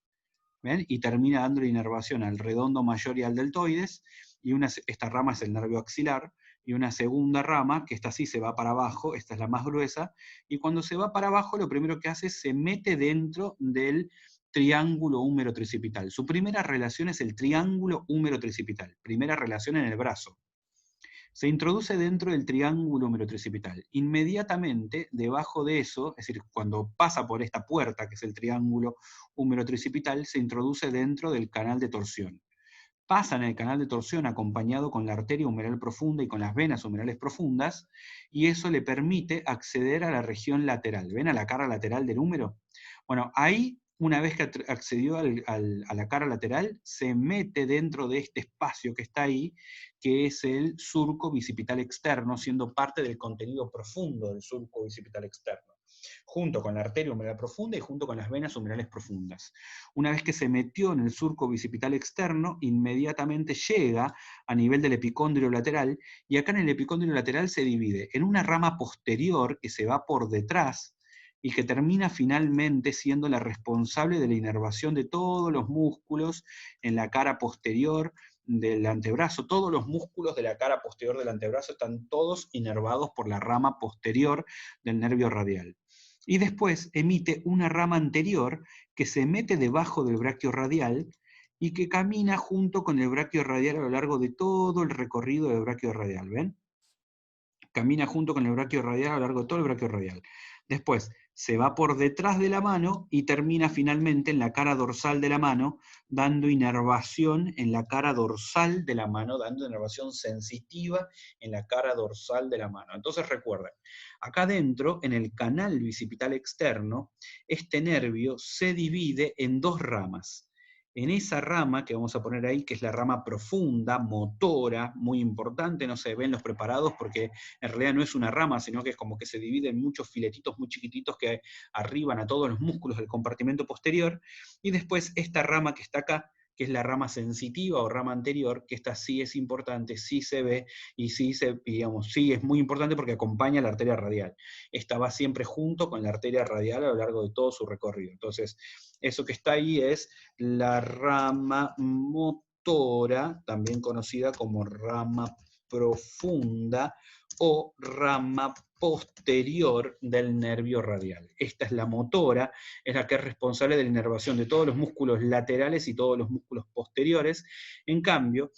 ¿ven? Y termina dando la inervación al redondo mayor y al deltoides, y esta rama es el nervio axilar, y una segunda rama, que esta sí se va para abajo, esta es la más gruesa, y cuando se va para abajo lo primero que hace es se mete dentro del triángulo húmero tricipital. Su primera relación es el triángulo húmero tricipital, primera relación en el brazo. Se introduce dentro del triángulo húmero-tricipital. Inmediatamente, debajo de eso, es decir, cuando pasa por esta puerta, que es el triángulo húmero-tricipital, se introduce dentro del canal de torsión. Pasa en el canal de torsión acompañado con la arteria humeral profunda y con las venas humerales profundas, y eso le permite acceder a la región lateral. ¿Ven a la cara lateral del húmero? Bueno, ahí, una vez que accedió a la cara lateral, se mete dentro de este espacio que está ahí, que es el surco bicipital externo, siendo parte del contenido profundo del surco bicipital externo, junto con la arteria humeral profunda y junto con las venas humerales profundas. Una vez que se metió en el surco bicipital externo, inmediatamente llega a nivel del epicóndilo lateral, y acá en el epicóndilo lateral se divide en una rama posterior que se va por detrás, y que termina finalmente siendo la responsable de la inervación de todos los músculos en la cara posterior del antebrazo. Todos los músculos de la cara posterior del antebrazo están todos inervados por la rama posterior del nervio radial. Y después emite una rama anterior que se mete debajo del braquio radial y que camina junto con el braquio radial a lo largo de todo el recorrido del braquio radial, ¿ven? Camina junto con el braquio radial a lo largo de todo el braquio radial. Después se va por detrás de la mano y termina finalmente en la cara dorsal de la mano, dando inervación en la cara dorsal de la mano, dando inervación sensitiva en la cara dorsal de la mano. Entonces recuerden, acá adentro, en el canal bicipital externo, este nervio se divide en dos ramas. En esa rama que vamos a poner ahí, que es la rama profunda, motora, muy importante, no se ven los preparados porque en realidad no es una rama, sino que es como que se divide en muchos filetitos muy chiquititos que arriban a todos los músculos del compartimento posterior, y después esta rama que está acá, que es la rama sensitiva o rama anterior, que esta sí es importante, sí se ve, y sí es muy importante porque acompaña a la arteria radial. Esta va siempre junto con la arteria radial a lo largo de todo su recorrido. Entonces, eso que está ahí es la rama motora, también conocida como rama profunda o rama posterior del nervio radial. Esta es la motora, es la que es responsable de la inervación de todos los músculos laterales y todos los músculos posteriores. En cambio,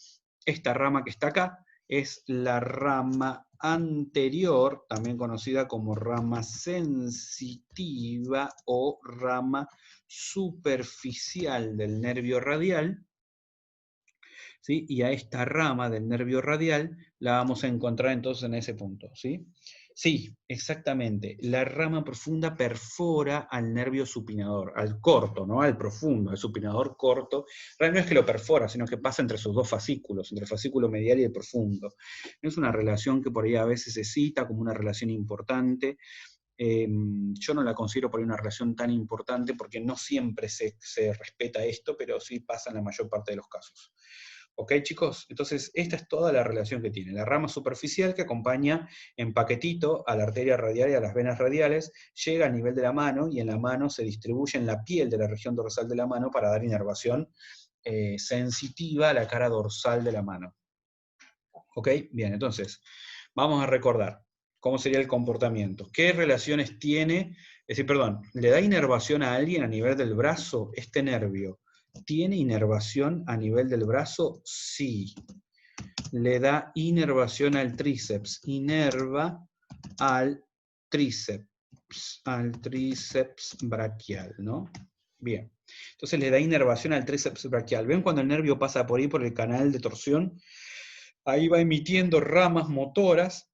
esta rama que está acá es la rama anterior, también conocida como rama sensitiva o rama superficial del nervio radial, ¿sí? Y a esta rama del nervio radial la vamos a encontrar entonces en ese punto, ¿sí? Sí, exactamente. La rama profunda perfora al nervio supinador, al corto, no al profundo, al supinador corto. Realmente no es que lo perfora, sino que pasa entre sus dos fascículos, entre el fascículo medial y el profundo. Es una relación que por ahí a veces se cita como una relación importante. Yo no la considero por ahí una relación tan importante porque no siempre se respeta esto, pero sí pasa en la mayor parte de los casos. ¿Ok, chicos? Entonces, esta es toda la relación que tiene. La rama superficial que acompaña en paquetito a la arteria radial y a las venas radiales, llega al nivel de la mano y en la mano se distribuye en la piel de la región dorsal de la mano para dar inervación sensitiva a la cara dorsal de la mano. ¿Ok? Bien, entonces, vamos a recordar cómo sería el comportamiento. ¿Qué relaciones tiene? Es decir, perdón, ¿le da inervación a alguien a nivel del brazo este nervio? ¿Tiene inervación a nivel del brazo? Sí. Le da inervación al tríceps. Inerva al tríceps braquial, ¿no? Bien. Entonces le da inervación al tríceps braquial. ¿Ven cuando el nervio pasa por ahí, por el canal de torsión? Ahí va emitiendo ramas motoras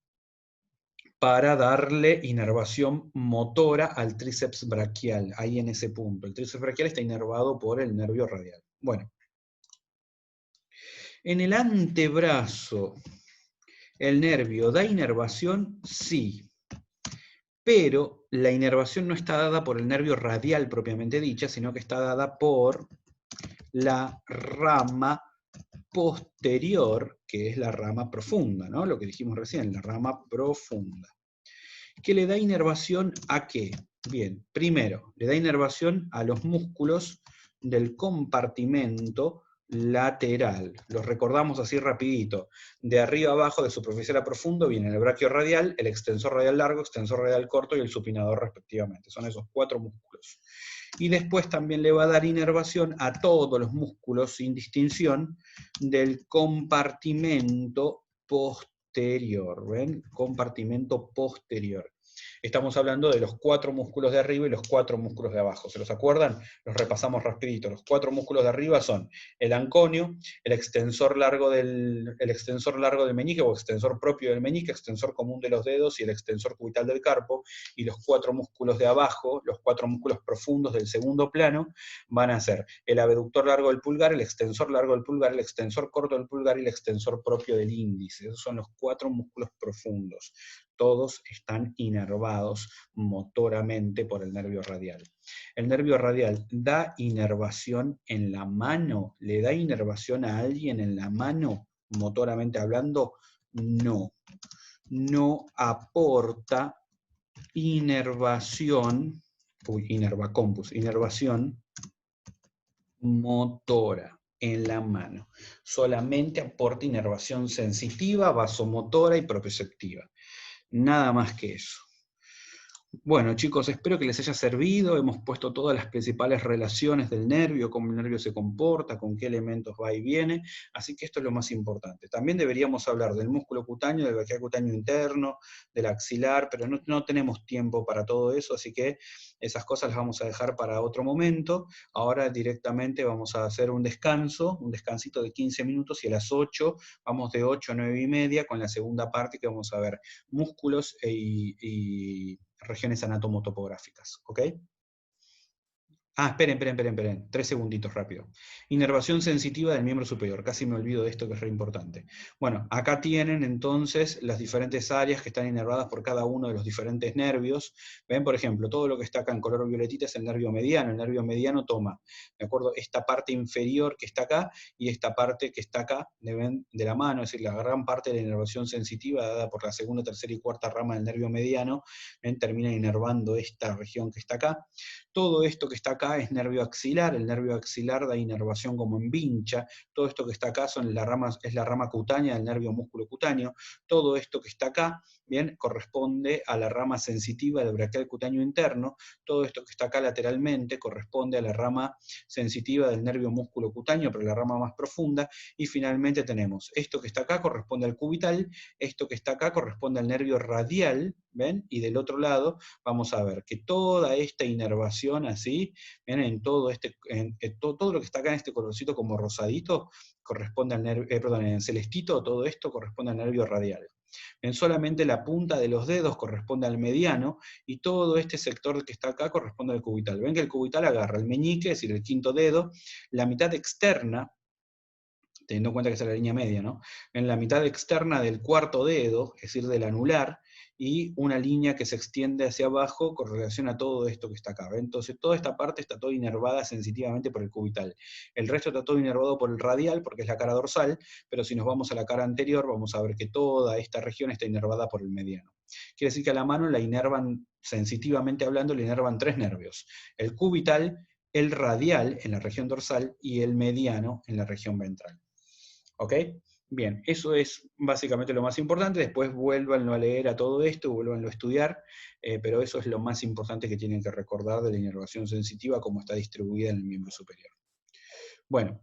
para darle inervación motora al tríceps braquial, ahí en ese punto. El tríceps braquial está inervado por el nervio radial. Bueno, en el antebrazo, ¿el nervio da inervación? Sí, pero la inervación no está dada por el nervio radial propiamente dicha, sino que está dada por la rama posterior, que es la rama profunda, ¿no? Lo que dijimos recién, la rama profunda. ¿Que le da inervación a qué? Bien, primero, le da inervación a los músculos del compartimento lateral. Los recordamos así rapidito. De arriba abajo, de superficial a profundo, viene el braquio radial, el extensor radial largo, extensor radial corto y el supinador respectivamente. Son esos 4 músculos. Y después también le va a dar inervación a todos los músculos, sin distinción, del compartimento posterior. ¿Ven? Compartimento posterior. Estamos hablando de los 4 músculos de arriba y los 4 músculos de abajo. ¿Se los acuerdan? Los repasamos rapidito. Los 4 músculos de arriba son el anconio, el extensor largo del meñique o extensor propio del meñique, extensor común de los dedos y el extensor cubital del carpo. Y los 4 músculos de abajo, los 4 músculos profundos del segundo plano, van a ser el abductor largo del pulgar, el extensor largo del pulgar, el extensor corto del pulgar y el extensor propio del índice. Esos son los 4 músculos profundos. Todos están inervados motoramente por el nervio radial. El nervio radial da inervación en la mano. ¿Le da inervación a alguien en la mano, motoramente hablando? No. No aporta inervación, inervación motora en la mano. Solamente aporta inervación sensitiva, vasomotora y proprioceptiva. Nada más que eso. Bueno, chicos, espero que les haya servido. Hemos puesto todas las principales relaciones del nervio, cómo el nervio se comporta, con qué elementos va y viene. Así que esto es lo más importante. También deberíamos hablar del músculo cutáneo, del braquial cutáneo interno, del axilar, pero no tenemos tiempo para todo eso, así que esas cosas las vamos a dejar para otro momento. Ahora directamente vamos a hacer un descansito de 15 minutos y a las 8, vamos de 8 a 9 y media con la segunda parte que vamos a ver músculos y regiones anatomotopográficas, ¿ok? Ah, esperen. 3 segunditos rápido. Inervación sensitiva del miembro superior. Casi me olvido de esto que es re importante. Bueno, acá tienen entonces las diferentes áreas que están inervadas por cada uno de los diferentes nervios. Ven, por ejemplo, todo lo que está acá en color violetita es el nervio mediano. El nervio mediano toma, ¿de acuerdo? Esta parte inferior que está acá y esta parte que está acá de la mano, es decir, la gran parte de la inervación sensitiva dada por la segunda, tercera y cuarta rama del nervio mediano, termina inervando esta región que está acá. Todo esto que está acá acá es nervio axilar, el nervio axilar da inervación como en vincha, todo esto que está acá es la rama cutánea del nervio músculo cutáneo, todo esto que está acá, bien, corresponde a la rama sensitiva del braquial cutáneo interno, todo esto que está acá lateralmente corresponde a la rama sensitiva del nervio músculo cutáneo, pero la rama más profunda, y finalmente tenemos esto que está acá corresponde al cubital, esto que está acá corresponde al nervio radial, ¿ven? Y del otro lado vamos a ver que toda esta inervación así, ¿ven? En todo todo lo que está acá en este colorcito como rosadito, corresponde al nervio, perdón, en celestito, todo esto corresponde al nervio radial. En solamente la punta de los dedos corresponde al mediano, y todo este sector que está acá corresponde al cubital. Ven que el cubital agarra el meñique, es decir, el quinto dedo, la mitad externa, teniendo en cuenta que es la línea media, ¿no? En la mitad externa del cuarto dedo, es decir, del anular, y una línea que se extiende hacia abajo con relación a todo esto que está acá. ¿Ven? Entonces toda esta parte está toda inervada sensitivamente por el cubital. El resto está todo inervado por el radial, porque es la cara dorsal, pero si nos vamos a la cara anterior, vamos a ver que toda esta región está inervada por el mediano. Quiere decir que a la mano la inervan, sensitivamente hablando, le inervan 3 nervios. El cubital, el radial en la región dorsal y el mediano en la región ventral. ¿Ok? Bien, eso es básicamente lo más importante. Después vuélvanlo a leer a todo esto, vuélvanlo a estudiar, pero eso es lo más importante que tienen que recordar de la inervación sensitiva, cómo está distribuida en el miembro superior. Bueno,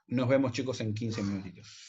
nos vemos, chicos, en 15 minutitos.